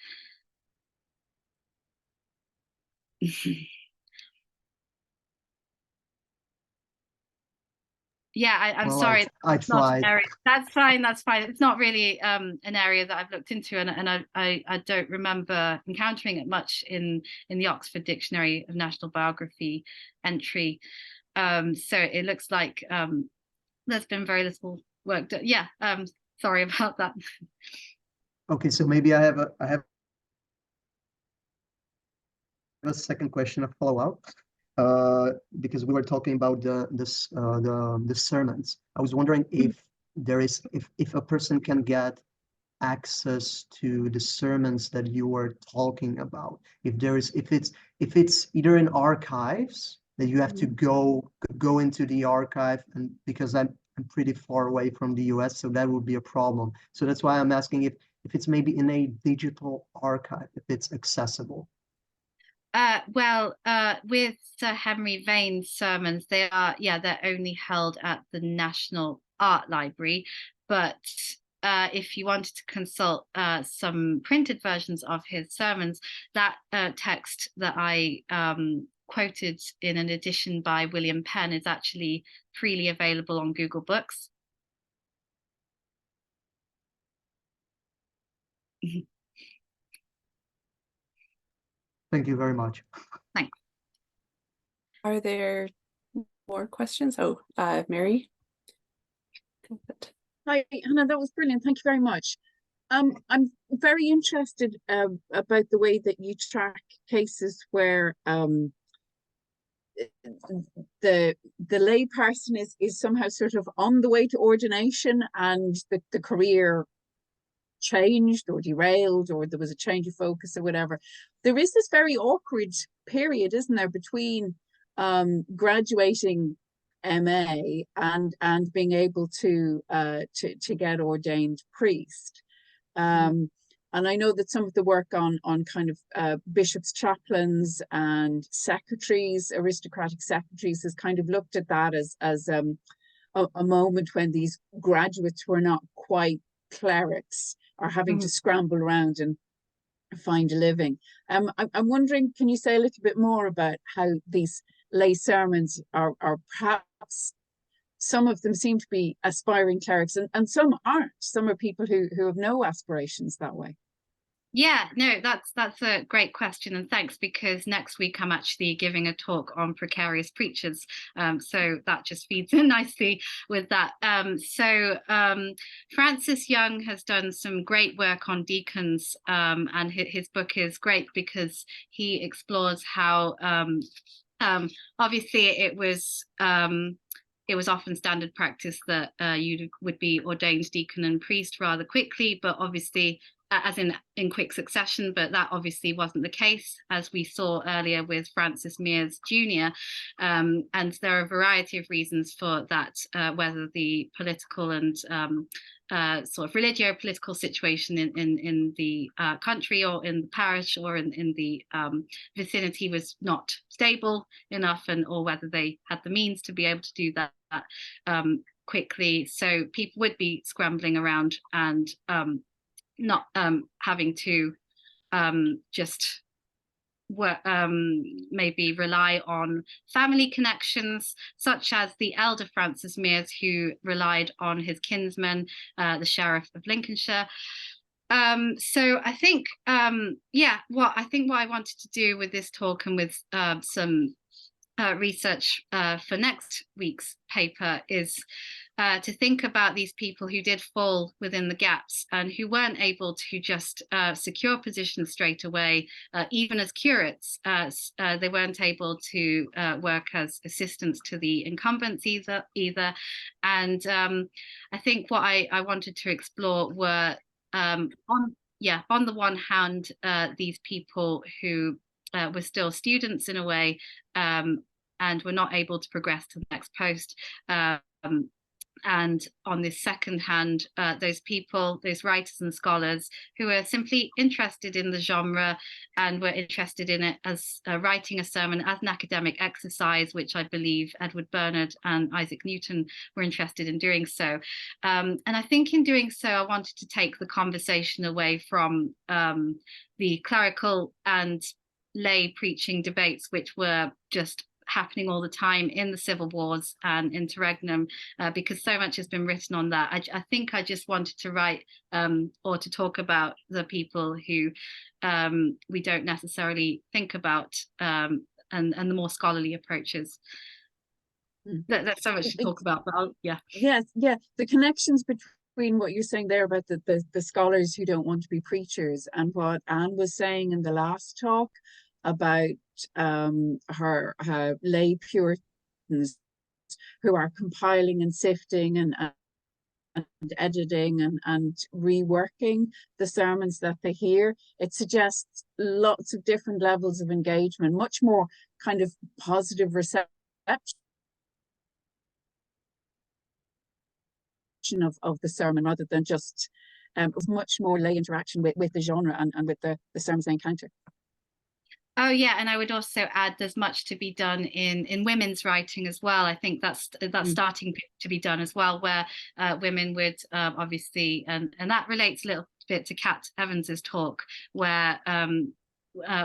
Yeah, I'm sorry. I tried. That's fine. It's not really an area that I've looked into, and I don't remember encountering it much in the Oxford Dictionary of National Biography entry. So it looks like there's been very little work done. Yeah, sorry about that. Okay, so maybe I have a second question, a follow-up. Because we were talking about the sermons. I was wondering if a person can get access to the sermons that you were talking about. If it's either in archives that you have to go into the archive, and because I'm pretty far away from the US, so that would be a problem. So that's why I'm asking if it's maybe in a digital archive, if it's accessible. With Sir Henry Vane's sermons, they're only held at the National Art Library. But if you wanted to consult some printed versions of his sermons, that text that I quoted in an edition by William Penn is actually freely available on Google Books. Thank you very much. Thanks. Are there more questions? Oh, Mary. Hi, Hannah, that was brilliant. Thank you very much. I'm very interested about the way that you track cases where the lay person is somehow sort of on the way to ordination, and the career changed or derailed, or there was a change of focus or whatever. There is this very awkward period, isn't there, between graduating MA and being able to get ordained priest. And I know that some of the work on kind of bishops' chaplains and secretaries, aristocratic secretaries, has kind of looked at that as a moment when these graduates were not quite clerics, or having to scramble around and find a living. I'm wondering, can you say a little bit more about how these lay sermons are perhaps, some of them seem to be aspiring clerics, and some aren't. Some are people who have no aspirations that way. Yeah, no, that's a great question, and thanks, because next week I'm actually giving a talk on precarious preachers, so that just feeds in nicely with that. Francis Young has done some great work on deacons, and his book is great because he explores how obviously it was often standard practice that you would be ordained deacon and priest rather quickly, but obviously as in quick succession, but that obviously wasn't the case, as we saw earlier with Francis Mears Jr. And there are a variety of reasons for that, whether the political and sort of religio-political situation in the country or in the parish or in the vicinity was not stable enough, or whether they had the means to be able to do that quickly. So people would be scrambling around and not having to just work, maybe rely on family connections, such as the elder Francis Mears, who relied on his kinsman, the Sheriff of Lincolnshire. So I think, what I wanted to do with this talk and with some research for next week's paper is to think about these people who did fall within the gaps and who weren't able to just secure positions straight away, even as curates. They weren't able to work as assistants to the incumbents either. And I think what I wanted to explore were, on the one hand, these people who were still students in a way, and were not able to progress to the next post. And on this second hand, those people, those writers and scholars who were simply interested in the genre and were interested in it as writing a sermon as an academic exercise, which I believe Edward Bernard and Isaac Newton were interested in doing so. And I think in doing so, I wanted to take the conversation away from the clerical and lay preaching debates, which were just happening all the time in the civil wars and interregnum, because so much has been written on that. I think I just wanted to write or to talk about the people who we don't necessarily think about, and the more scholarly approaches. There's so much to talk about, but Yes, the connections between what you're saying there about the scholars who don't want to be preachers and what Anne was saying in the last talk about her lay Puritans who are compiling and sifting and editing and reworking the sermons that they hear. It suggests lots of different levels of engagement, much more kind of positive reception of the sermon, rather than just much more lay interaction with the genre and with the sermons they encounter. Oh yeah, and I would also add there's much to be done in women's writing as well. I think that's starting to be done as well, where women would obviously, and that relates a little bit to Kat Evans's talk, where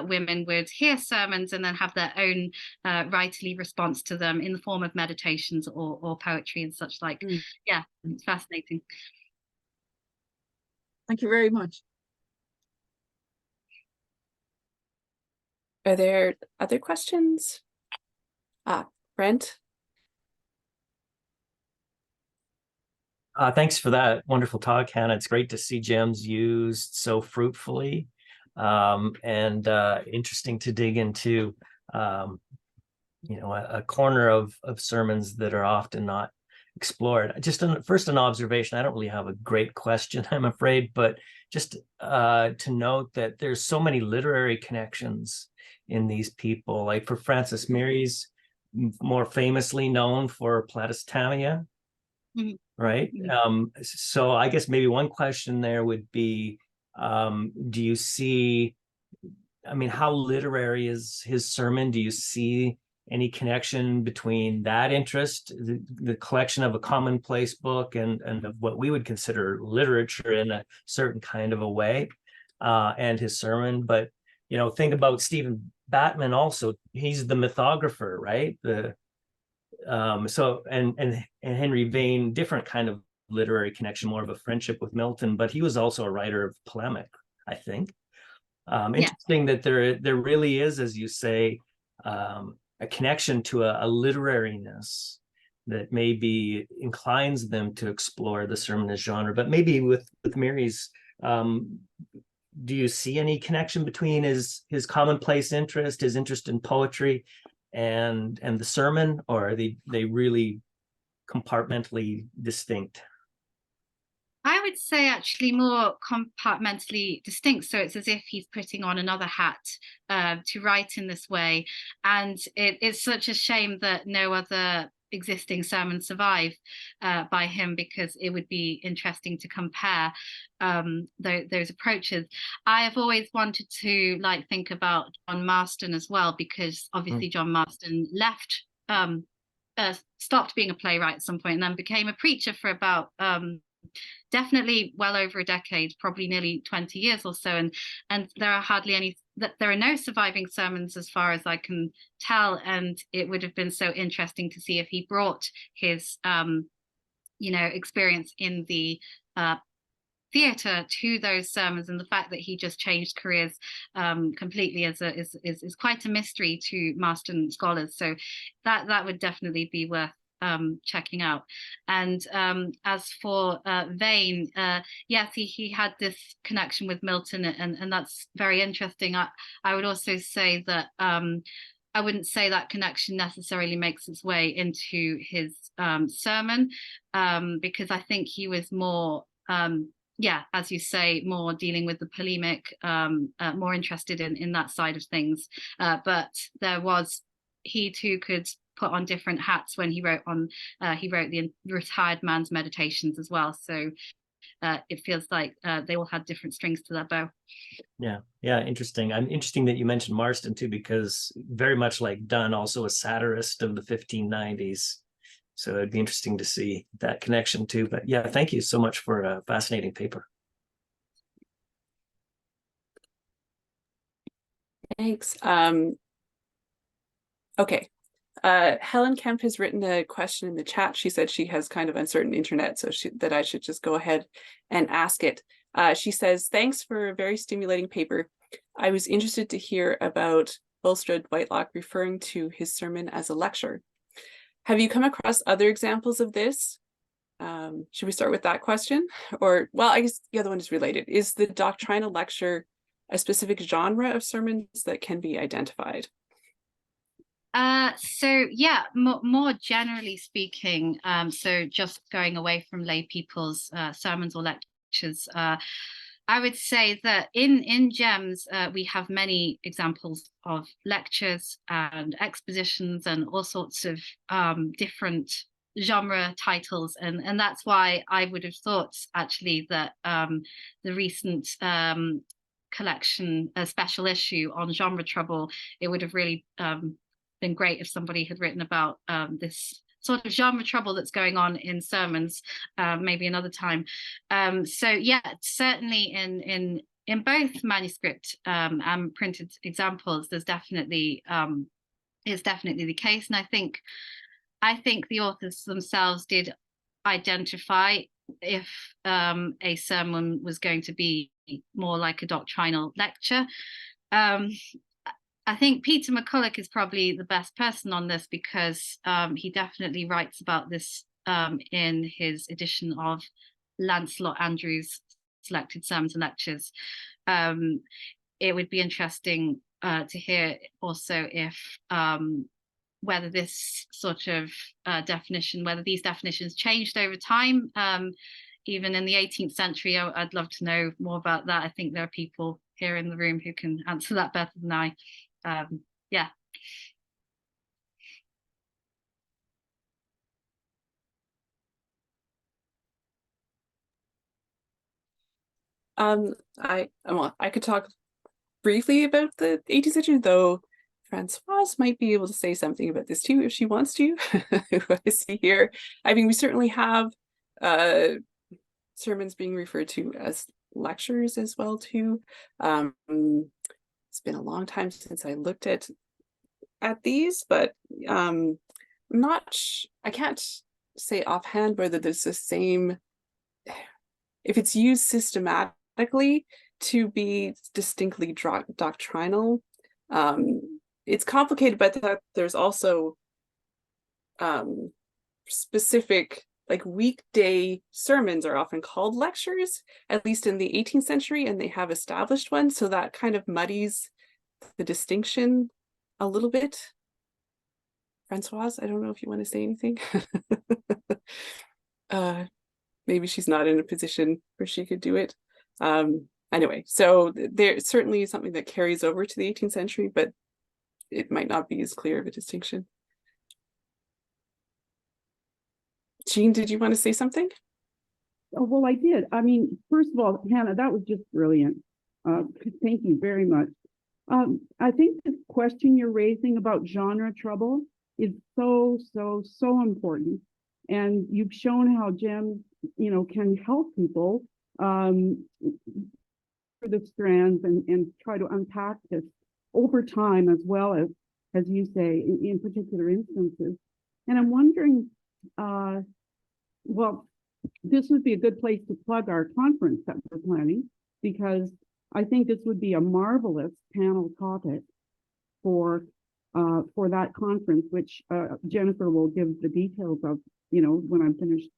women would hear sermons and then have their own writerly response to them in the form of meditations or poetry and such like. Yeah, it's fascinating. Thank you very much. Are there other questions? Brent? Thanks for that wonderful talk, Hannah. It's great to see GEMS used so fruitfully, and interesting to dig into, a corner of sermons that are often not explored. Just first an observation. I don't really have a great question, I'm afraid, but just to note that there's so many literary connections in these people. Like for Francis Mary's more famously known for Platistamia, right? So I guess maybe one question there would be, do you see, I mean, how literary is his sermon? Do you see any connection between that interest, the collection of a commonplace book, and of what we would consider literature in a certain kind of a way, and his sermon? But think about Stephen Batman also. He's the mythographer, right? And Henry Vane, different kind of literary connection, more of a friendship with Milton, but he was also a writer of polemic, I think. Interesting that there really is, as you say, a connection to a literariness that maybe inclines them to explore the sermonist genre. But maybe with Mary's, do you see any connection between his commonplace interest, his interest in poetry, and the sermon, or are they really compartmentally distinct? I would say actually more compartmentally distinct. So it's as if he's putting on another hat to write in this way. And it's such a shame that no other existing sermons survive by him, because it would be interesting to compare those approaches. I have always wanted to think about John Marston as well, because obviously John Marston left, stopped being a playwright at some point, and then became a preacher for about definitely well over a decade, probably nearly 20 years or so, and there are no surviving sermons as far as I can tell, and it would have been so interesting to see if he brought his experience in the theatre to those sermons. And the fact that he just changed careers completely is quite a mystery to Marston scholars, so that would definitely be worth checking out. And as for Vane, yes, he had this connection with Milton, and that's very interesting. I would also say that I wouldn't say that connection necessarily makes its way into his sermon, because I think he was more as you say, more dealing with the polemic, more interested in that side of things. But he too could put on different hats when he wrote the Retired Man's Meditations as well. So it feels like they all had different strings to their bow. Yeah, interesting. Interesting that you mentioned Marston too, because very much like Donne, also a satirist of the 1590s. So it'd be interesting to see that connection too. But yeah, thank you so much for a fascinating paper. Thanks. Okay. Helen Kemp has written a question in the chat. She said she has kind of uncertain internet, so that I should just go ahead and ask it. She says, thanks for a very stimulating paper. I was interested to hear about Bulstrode Whitelocke referring to his sermon as a lecture. Have you come across other examples of this? Should we start with that question? Or, well, I guess the other one is related. Is the doctrinal lecture a specific genre of sermons that can be identified? So yeah, more generally speaking, so just going away from lay people's sermons or lectures, I would say that in GEMS we have many examples of lectures and expositions and all sorts of different genre titles, and that's why I would have thought actually that the recent collection, a special issue on genre trouble, it would have really been great if somebody had written about this sort of genre trouble that's going on in sermons, maybe another time. So yeah, certainly in both manuscript and printed examples, there's definitely is definitely the case, and I think the authors themselves did identify if a sermon was going to be more like a doctrinal lecture. I think Peter McCulloch is probably the best person on this, because he definitely writes about this in his edition of Lancelot Andrews' Selected Sermons and Lectures. It would be interesting to hear also if whether this sort of definition, whether these definitions changed over time, even in the 18th century. I'd love to know more about that. I think there are people here in the room who can answer that better than I. Yeah. I could talk briefly about the 18th century, though Francoise might be able to say something about this too if she wants to. Who I see here. I mean, we certainly have sermons being referred to as lectures as well too. It's been a long time since I looked at these, but I can't say offhand whether there's the same, if it's used systematically to be distinctly doctrinal. It's complicated, but there's also specific, like, weekday sermons are often called lectures, at least in the 18th century, and they have established ones, so that kind of muddies the distinction a little bit. Francoise, I don't know if you want to say anything. Maybe she's not in a position where she could do it. Anyway, so there's certainly something that carries over to the 18th century, but it might not be as clear of a distinction. Jean, did you want to say something? Oh, well, I did. I mean, first of all, Hannah, that was just brilliant. Thank you very much. I think the question you're raising about genre trouble is so important. And you've shown how GEMMS, can help people for the strands and try to unpack this over time, as well as you say, in particular instances. And I'm wondering, well, this would be a good place to plug our conference that we're planning, because I think this would be a marvelous panel topic for that conference, which Jennifer will give the details of, when I'm finished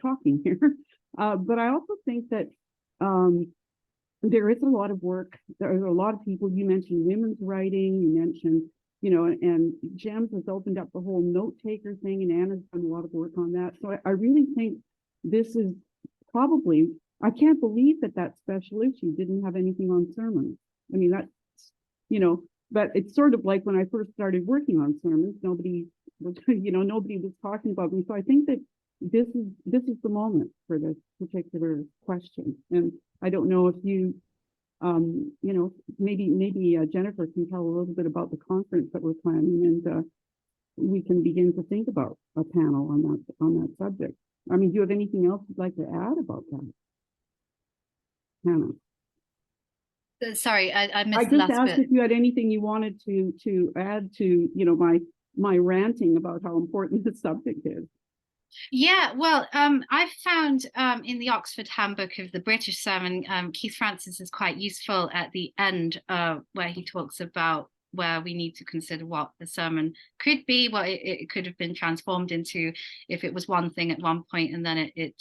talking here. But I also think that there is a lot of work. There are a lot of people. You mentioned women's writing. You mentioned, and GEMMS has opened up the whole note taker thing, and Anna's done a lot of work on that. So I really think this is probably, I can't believe that special issue didn't have anything on sermons. I mean, that's, but it's sort of like when I first started working on sermons, nobody was, nobody was talking about me. So I think that this is the moment for this particular question. And I don't know if you, maybe Jennifer can tell a little bit about the conference that we're planning, and we can begin to think about a panel on that subject. I mean, do you have anything else you'd like to add about that, Hannah? Sorry, I missed I the just last asked bit. if you had anything you wanted to add to, my ranting about how important the subject is. Yeah, well, I've found in the Oxford Handbook of the British Sermon, Keith Francis is quite useful at the end, where he talks about where we need to consider what the sermon could be, what it could have been transformed into if it was one thing at one point, and then it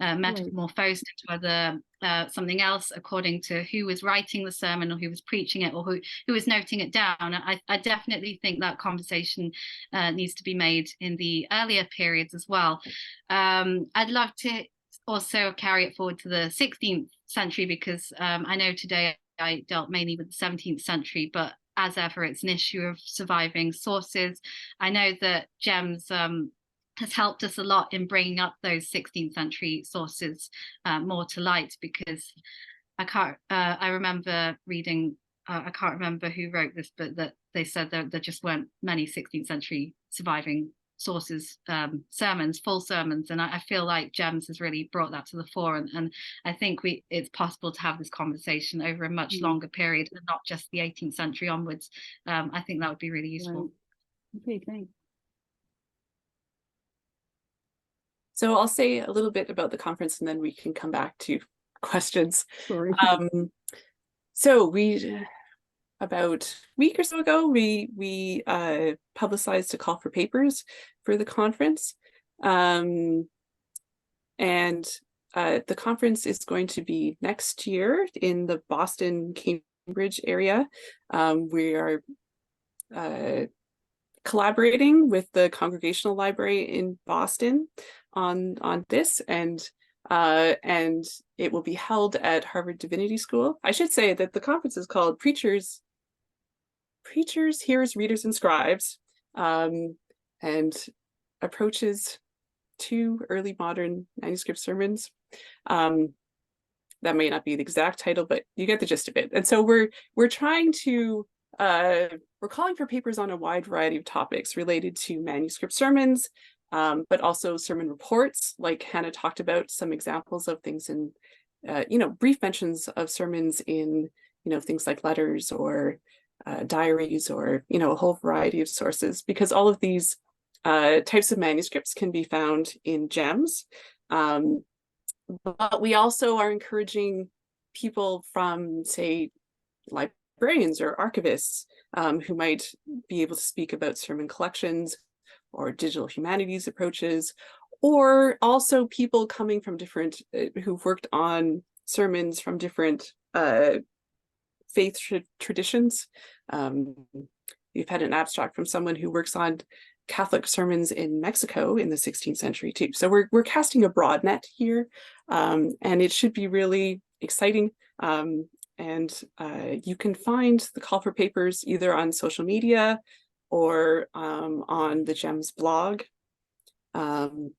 metamorphosed into something else according to who was writing the sermon, or who was preaching it, or who was noting it down. I definitely think that conversation needs to be made in the earlier periods as well. I'd love to also carry it forward to the 16th century, because I know today I dealt mainly with the 17th century, but as ever, it's an issue of surviving sources. I know that GEMMS has helped us a lot in bringing up those 16th century sources more to light, because I remember reading, I can't remember who wrote this, but that they said that there just weren't many 16th century surviving sources, sermons, full sermons, and I feel like GEMMS has really brought that to the fore, and I think it's possible to have this conversation over a much longer period, and not just the 18th century onwards. I think that would be really useful. Right. Okay, thanks. So I'll say a little bit about the conference, and then we can come back to questions. Sorry. So we, about a week or so ago, we publicized a call for papers for the conference. And the conference is going to be next year in the Boston, Cambridge area. We are collaborating with the Congregational Library in Boston on this, and it will be held at Harvard Divinity School. I should say that the conference is called Preachers, Hearers, Readers, and Scribes, and approaches 2 early modern manuscript sermons. That may not be the exact title, but you get the gist of it. And so we're trying to we're calling for papers on a wide variety of topics related to manuscript sermons, but also sermon reports, like Hannah talked about some examples of things in, brief mentions of sermons in, things like letters or diaries or, a whole variety of sources, because all of these types of manuscripts can be found in GEMMS. But we also are encouraging people from, say, librarians or archivists who might be able to speak about sermon collections or digital humanities approaches, or also people coming from different, who've worked on sermons from different faith traditions. We've had an abstract from someone who works on Catholic sermons in Mexico in the 16th century too. So we're casting a broad net here, and it should be really exciting. And you can find the call for papers either on social media or on the GEMMS blog. And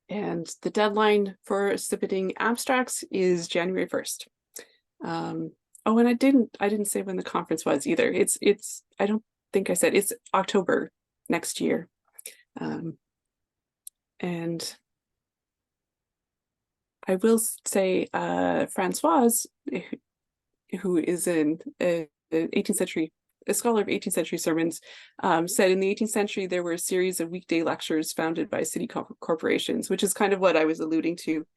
the deadline for submitting abstracts is January 1st. Oh, and I didn't say when the conference was either. It's I don't think I said, it's October next year. And I will say Francoise, who is an 18th century, a scholar of 18th century sermons, said in the 18th century there were a series of weekday lectures founded by city corporations, which is kind of what I was alluding to.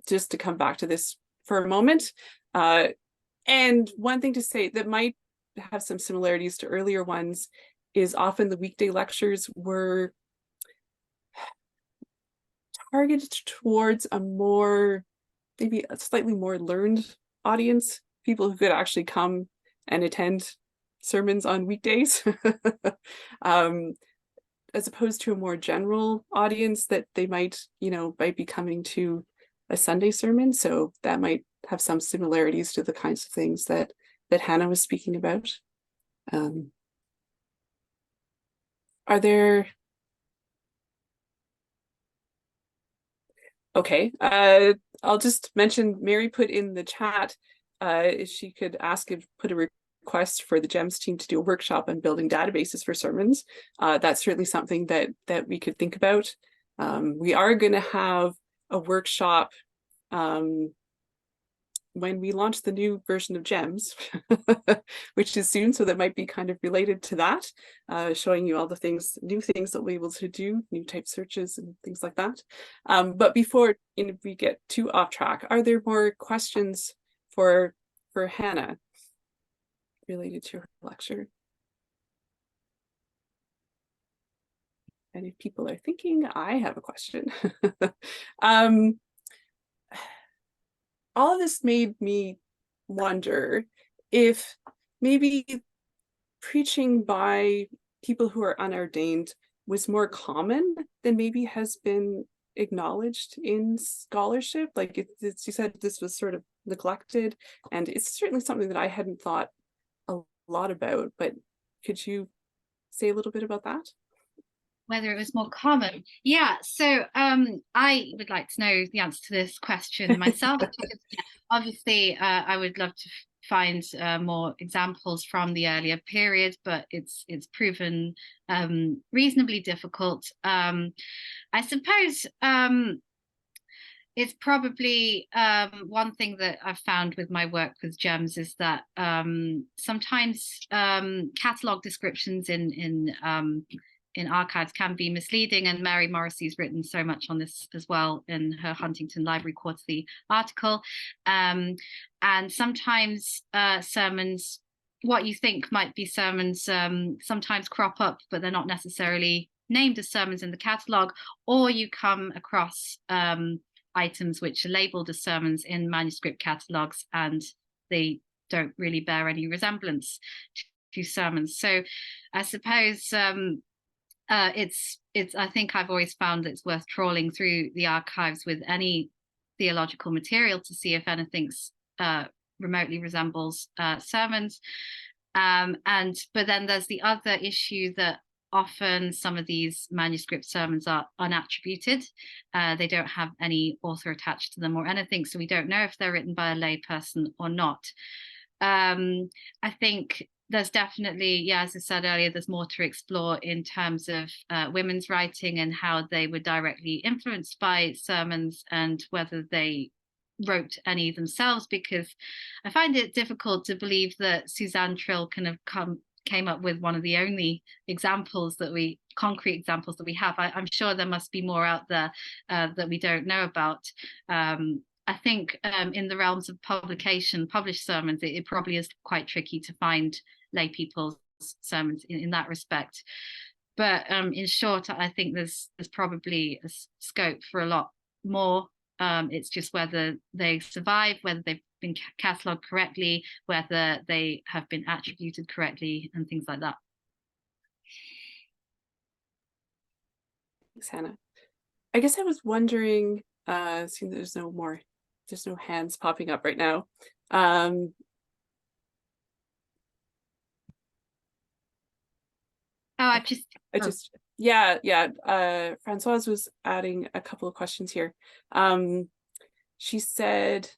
Just to come back to this for a moment. And one thing to say that might have some similarities to earlier ones is often the weekday lectures were targeted towards a more, maybe a slightly more learned audience, people who could actually come and attend sermons on weekdays, as opposed to a more general audience that they might be coming to a Sunday sermon. So that might have some similarities to the kinds of things that Hannah was speaking about. Are there? Okay, I'll just mention Mary put in the chat if she could put a request for the GEMMS team to do a workshop on building databases for sermons. That's certainly something that we could think about. We are going to have a workshop when we launch the new version of GEMMS, which is soon, so that might be kind of related to that, showing you all the new things that we'll be able to do, new type searches and things like that. But before we get too off track, are there more questions for Hannah related to her lecture? And if people are thinking, I have a question. All of this made me wonder if maybe preaching by people who are unordained was more common than maybe has been acknowledged in scholarship. Like you said, this was sort of neglected, and it's certainly something that I hadn't thought a lot about, but could you say a little bit about that? Whether it was more common. Yeah, so I would like to know the answer to this question myself. Obviously, I would love to find more examples from the earlier period, but it's proven reasonably difficult. I suppose it's probably one thing that I've found with my work with GEMMS is that sometimes catalogue descriptions in archives can be misleading, and Mary Morrissey's written so much on this as well in her Huntington Library Quarterly article. And sometimes sermons, what you think might be sermons, sometimes crop up, but they're not necessarily named as sermons in the catalogue, or you come across items which are labelled as sermons in manuscript catalogues and they don't really bear any resemblance to sermons. So I suppose it's I think I've always found it's worth trawling through the archives with any theological material to see if anything's remotely resembles sermons. But then there's the other issue that often some of these manuscript sermons are unattributed. They don't have any author attached to them or anything, so we don't know if they're written by a lay person or not. I think there's definitely, yeah, as I said earlier, there's more to explore in terms of women's writing and how they were directly influenced by sermons and whether they wrote any themselves, because I find it difficult to believe that Suzanne Trill came up with one of the only examples that concrete examples that we have. I'm sure there must be more out there that we don't know about. I think in the realms of published sermons, it probably is quite tricky to find lay people's sermons in that respect. But in short, I think there's probably a scope for a lot more. It's just whether they survive, whether they've been catalogued correctly, whether they have been attributed correctly, and things like that. Thanks, Hannah. I guess I was wondering, seeing there's no hands popping up right now. Francoise was adding a couple of questions here. She said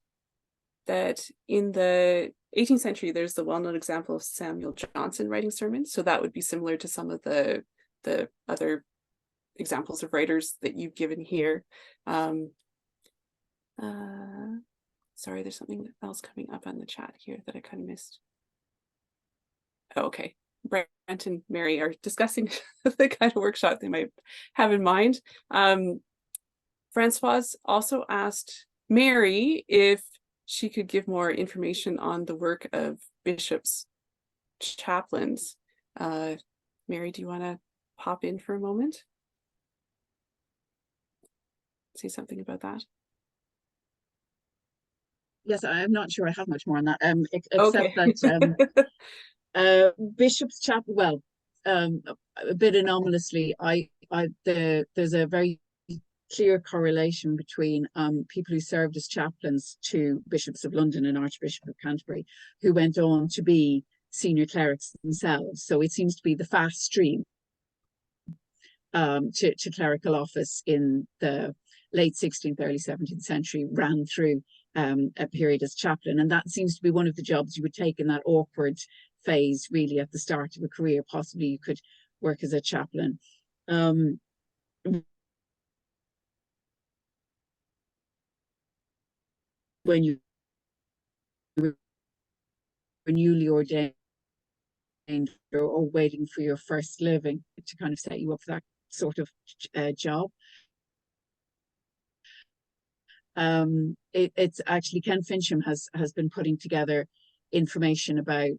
that in the 18th century, there's the well-known example of Samuel Johnson writing sermons. So that would be similar to some of the other examples of writers that you've given here. Sorry, there's something else coming up on the chat here that I kind of missed. Oh, okay. Brent and Mary are discussing the kind of workshop they might have in mind. Francoise also asked Mary if she could give more information on the work of bishops, chaplains. Mary, do you want to pop in for a moment? Say something about that. Yes, I'm not sure I have much more on that, except Okay. that Bishop's Chapel, well, a bit anomalously, there's a very clear correlation between people who served as chaplains to bishops of London and Archbishop of Canterbury, who went on to be senior clerics themselves. So it seems to be the fast stream to clerical office in the late 16th, early 17th century ran through a period as chaplain. And that seems to be one of the jobs you would take in that awkward phase, really, at the start of a career. Possibly you could work as a chaplain. When you were newly ordained or waiting for your first living, to kind of set you up for that sort of job. It's actually Ken Fincham has been putting together information about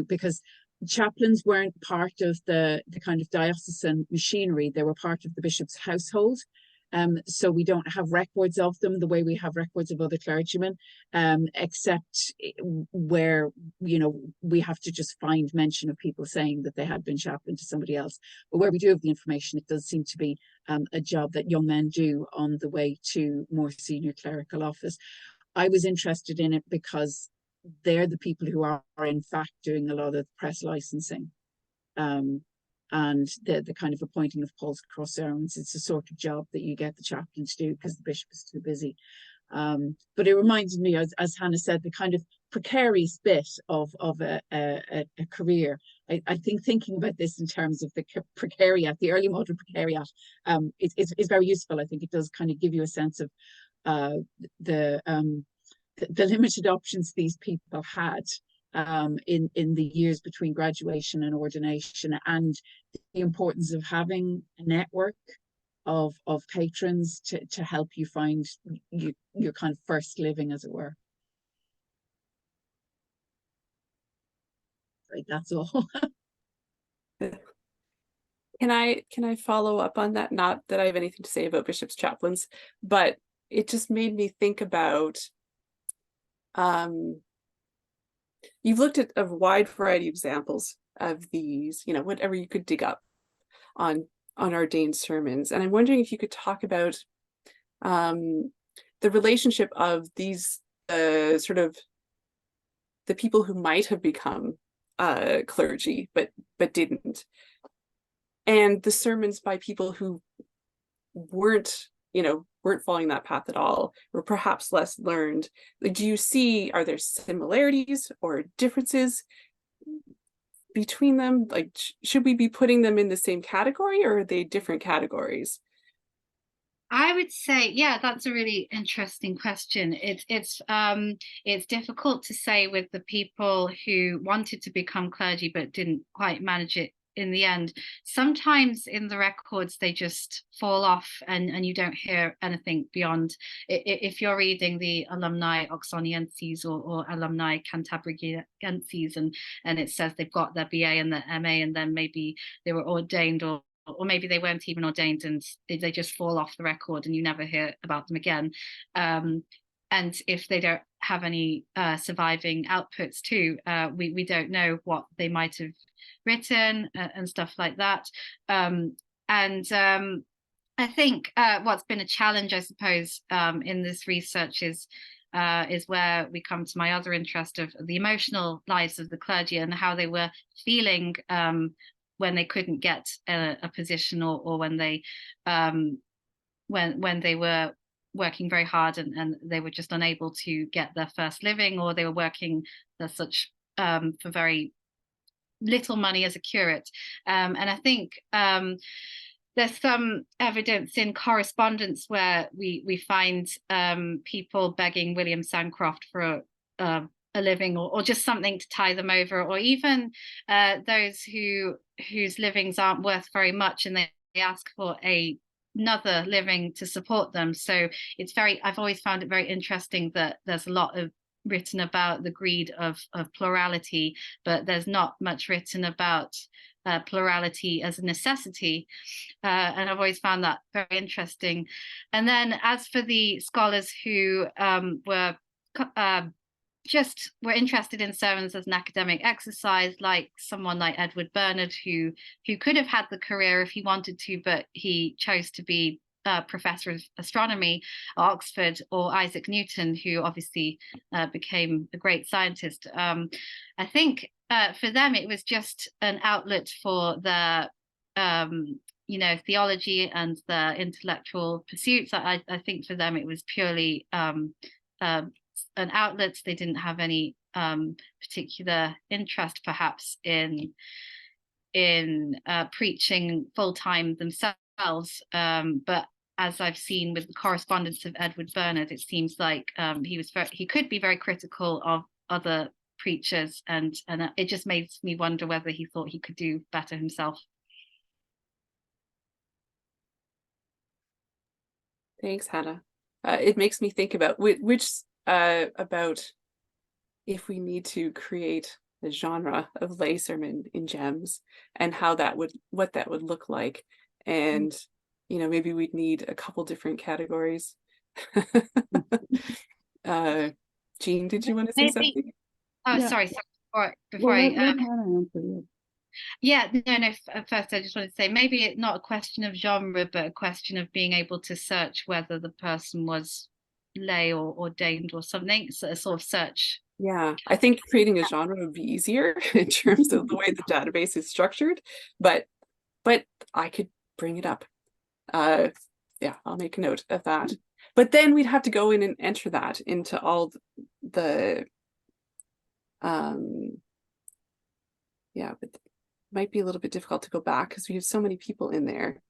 because chaplains weren't part of the kind of diocesan machinery. They were part of the bishop's household. So we don't have records of them the way we have records of other clergymen, except where, we have to just find mention of people saying that they had been chaplain to somebody else. But where we do have the information, it does seem to be a job that young men do on the way to more senior clerical office. I was interested in it because they're the people who are in fact doing a lot of press licensing. And the kind of appointing of Paul's cross sermons. It's the sort of job that you get the chaplain to do because the bishop is too busy. But it reminds me, as Hannah said, the kind of precarious bit of a career. I think thinking about this in terms of the precariat, the early modern precariat, is very useful. I think it does kind of give you a sense of the limited options these people had in the years between graduation and ordination, and the importance of having a network of patrons to help you find your kind of first living, as it were. Right, that's all. Can I follow up on that? Not that I have anything to say about bishops' chaplains, but it just made me think about, you've looked at a wide variety of examples of these, whatever you could dig up on unordained sermons. And I'm wondering if you could talk about the relationship of these sort of the people who might have become clergy but didn't, and the sermons by people who weren't following that path at all, or perhaps less learned. Like, are there similarities or differences between them? Like, should we be putting them in the same category, or are they different categories? I would say, yeah, that's a really interesting question. It's difficult to say with the people who wanted to become clergy but didn't quite manage it in the end. Sometimes in the records they just fall off, and you don't hear anything beyond. If you're reading the alumni Oxonienses or alumni Cantabrigienses, and it says they've got their BA and their MA, and then maybe they were ordained, or maybe they weren't even ordained, and they just fall off the record and you never hear about them again. And if they don't have any surviving outputs too, we don't know what they might have written and stuff like that. I think what's been a challenge, I suppose, in this research is where we come to my other interest of the emotional lives of the clergy and how they were feeling when they couldn't get a position, or when they when they were working very hard and they were just unable to get their first living, or they were working for very little money as a curate. And I think there's some evidence in correspondence where we find people begging William Sancroft for a living, or just something to tie them over, or even those whose livings aren't worth very much, and they ask for another living to support them. So I've always found it very interesting that there's a lot of written about the greed of plurality, but there's not much written about plurality as a necessity, and I've always found that very interesting. And then as for the scholars who were interested in sermons as an academic exercise, like someone like Edward Bernard, who could have had the career if he wanted to, but he chose to be professor of astronomy at Oxford, or Isaac Newton, who obviously became a great scientist. I think for them it was just an outlet for their theology and their intellectual pursuits. I think for them it was purely an outlet. They didn't have any particular interest perhaps in preaching full-time themselves, but as I've seen with the correspondence of Edward Bernard, it seems like he could be very critical of other preachers, and it just makes me wonder whether he thought he could do better himself. Thanks, Hannah. It makes me think about about if we need to create a genre of lay sermon in GEMMS, and what that would look like, and maybe we'd need a couple different categories. Jean, did you want to say something? Oh, Yeah. sorry. Before I let Hannah answer you. Yeah, no. First, I just wanted to say maybe it's not a question of genre, but a question of being able to search whether the person was lay or ordained or something. So a sort of search. Yeah, I think creating a genre would be easier in terms of the way the database is structured, but I could bring it up. Yeah, I'll make a note of that. But then we'd have to go in and enter that into all the yeah, but it might be a little bit difficult to go back because we have so many people in there.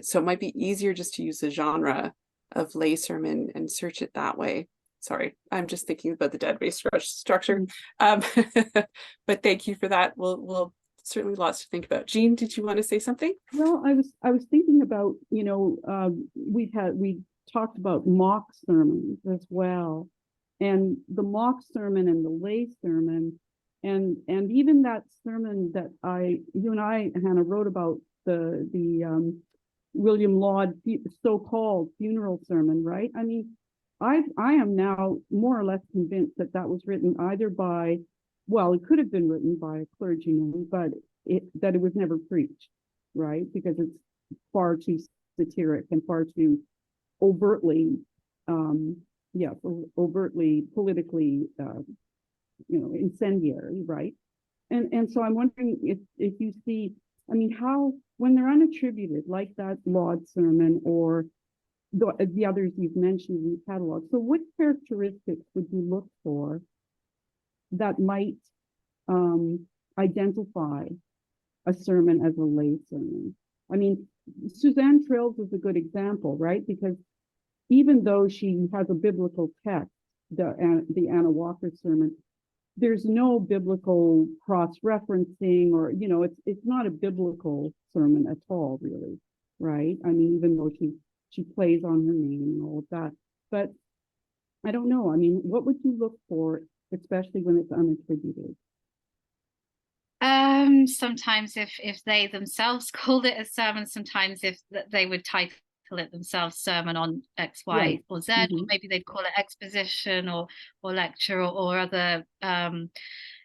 So it might be easier just to use the genre of lay sermon and search it that way. Sorry, I'm just thinking about the database structure. But thank you for that. We'll certainly lots to think about. Jean, did you want to say something? Well, I was thinking about, we talked about mock sermons as well, and the mock sermon and the lay sermon, and even that sermon that you and I, Hannah, wrote about the William Laud so-called funeral sermon, right? I mean, I am now more or less convinced that that was written either by, well, it could have been written by a clergyman, but that it was never preached, right? Because it's far too satiric and far too overtly, overtly politically, incendiary, right? And so I'm wondering if you see, I mean, how, when they're unattributed, like that Laud sermon or the others you've mentioned in the catalog, so what characteristics would you look for that might identify a sermon as a lay sermon? I mean, Suzanne Trills is a good example, right? Because even though she has a biblical text, the Anna Walker sermon, there's no biblical cross-referencing, or, it's not a biblical sermon at all, really, right? I mean, even though she plays on her name and all of that. But I don't know. I mean, what would you look for, especially when it's unattributed? Sometimes if they themselves called it a sermon, sometimes if they would title it themselves sermon on X, Y, Right. or Z, or maybe they'd call it exposition or lecture or other.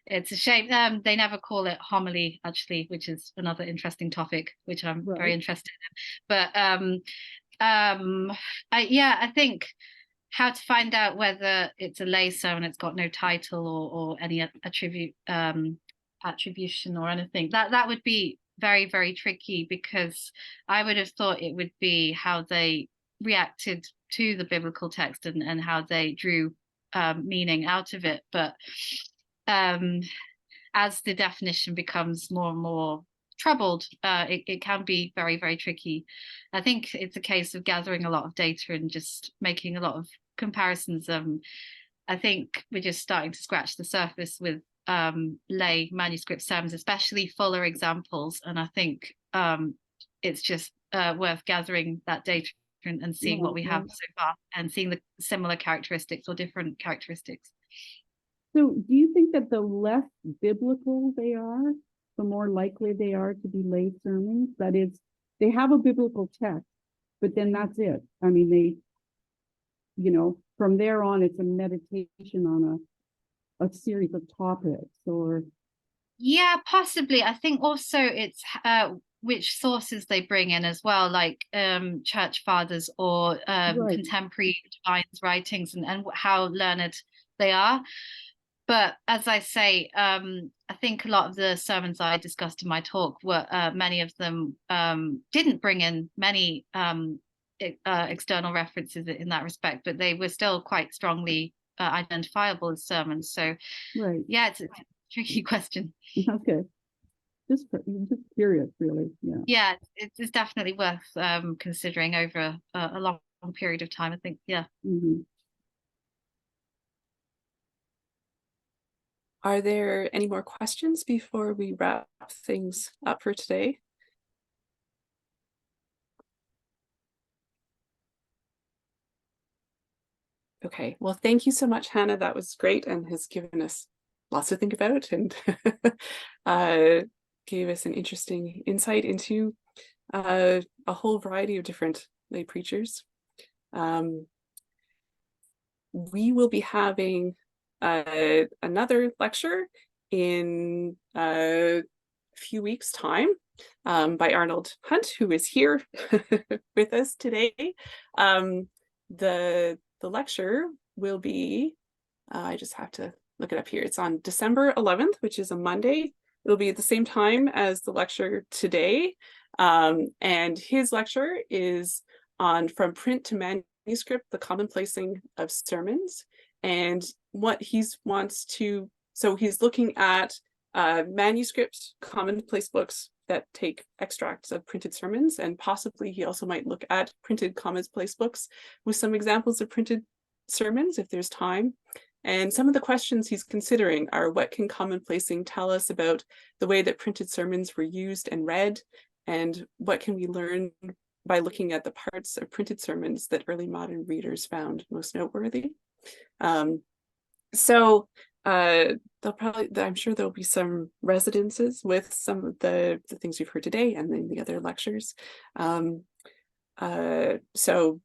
It's a shame they never call it homily, actually, which is another interesting topic, which I'm very interested in. But I think how to find out whether it's a lay sermon, it's got no title or any attribution or anything, that would be very, very tricky, because I would have thought it would be how they reacted to the biblical text and how they drew meaning out of it. But as the definition becomes more and more troubled, it can be very, very tricky. I think it's a case of gathering a lot of data and just making a lot of comparisons. I think we're just starting to scratch the surface with lay manuscript sermons, especially fuller examples, and I think it's just worth gathering that data and seeing what we have so far, and seeing the similar characteristics or different characteristics. So do you think that the less biblical they are, the more likely they are to be lay sermons? That is, they have a biblical text, but then that's it. I mean, they, from there on, it's a meditation on a series of topics, or possibly. I think also it's which sources they bring in as well, like church fathers or contemporary divines' writings, and how learned they are. But as I say, I think a lot of the sermons I discussed in my talk were many of them didn't bring in many external references in that respect, but they were still quite strongly identifiable as sermons. So it's a tricky question. Okay, just curious, really. It's definitely worth considering over a long period of time, I think. Are there any more questions before we wrap things up for today? Okay, well, thank you so much, Hannah. That was great and has given us lots to think about, and gave us an interesting insight into a whole variety of different lay preachers. We will be having another lecture in a few weeks' time by Arnold Hunt, who is here with us today. The lecture will be, I just have to look it up here. It's on December 11th, which is a Monday. It'll be at the same time as the lecture today. And his lecture is on From Print to Manuscript, the Commonplacing of Sermons. And what he wants to, so he's looking at manuscript commonplace books that take extracts of printed sermons, and possibly he also might look at printed commonplace books with some examples of printed sermons if there's time. And some of the questions he's considering are, what can commonplacing tell us about the way that printed sermons were used and read? And what can we learn by looking at the parts of printed sermons that early modern readers found most noteworthy? So I'm sure there'll be some resonances with some of the things we've heard today and then the other lectures. So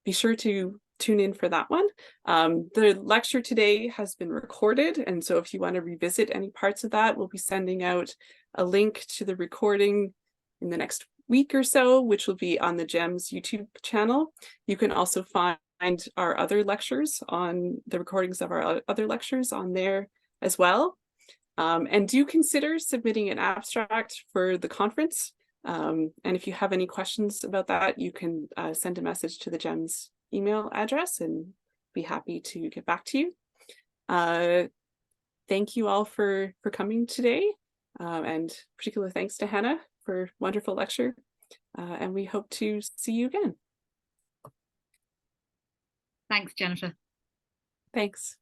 be sure to tune in for that one. The lecture today has been recorded, and so if you want to revisit any parts of that, we'll be sending out a link to the recording in the next week or so, which will be on the GEMMS YouTube channel. You can also find our other lectures on the recordings of our other lectures on there as well. And do consider submitting an abstract for the conference. And if you have any questions about that, you can send a message to the GEMMS email address and be happy to get back to you. Thank you all for coming today, and particular thanks to Hannah for a wonderful lecture. And we hope to see you again. Thanks, Jennifer. Thanks.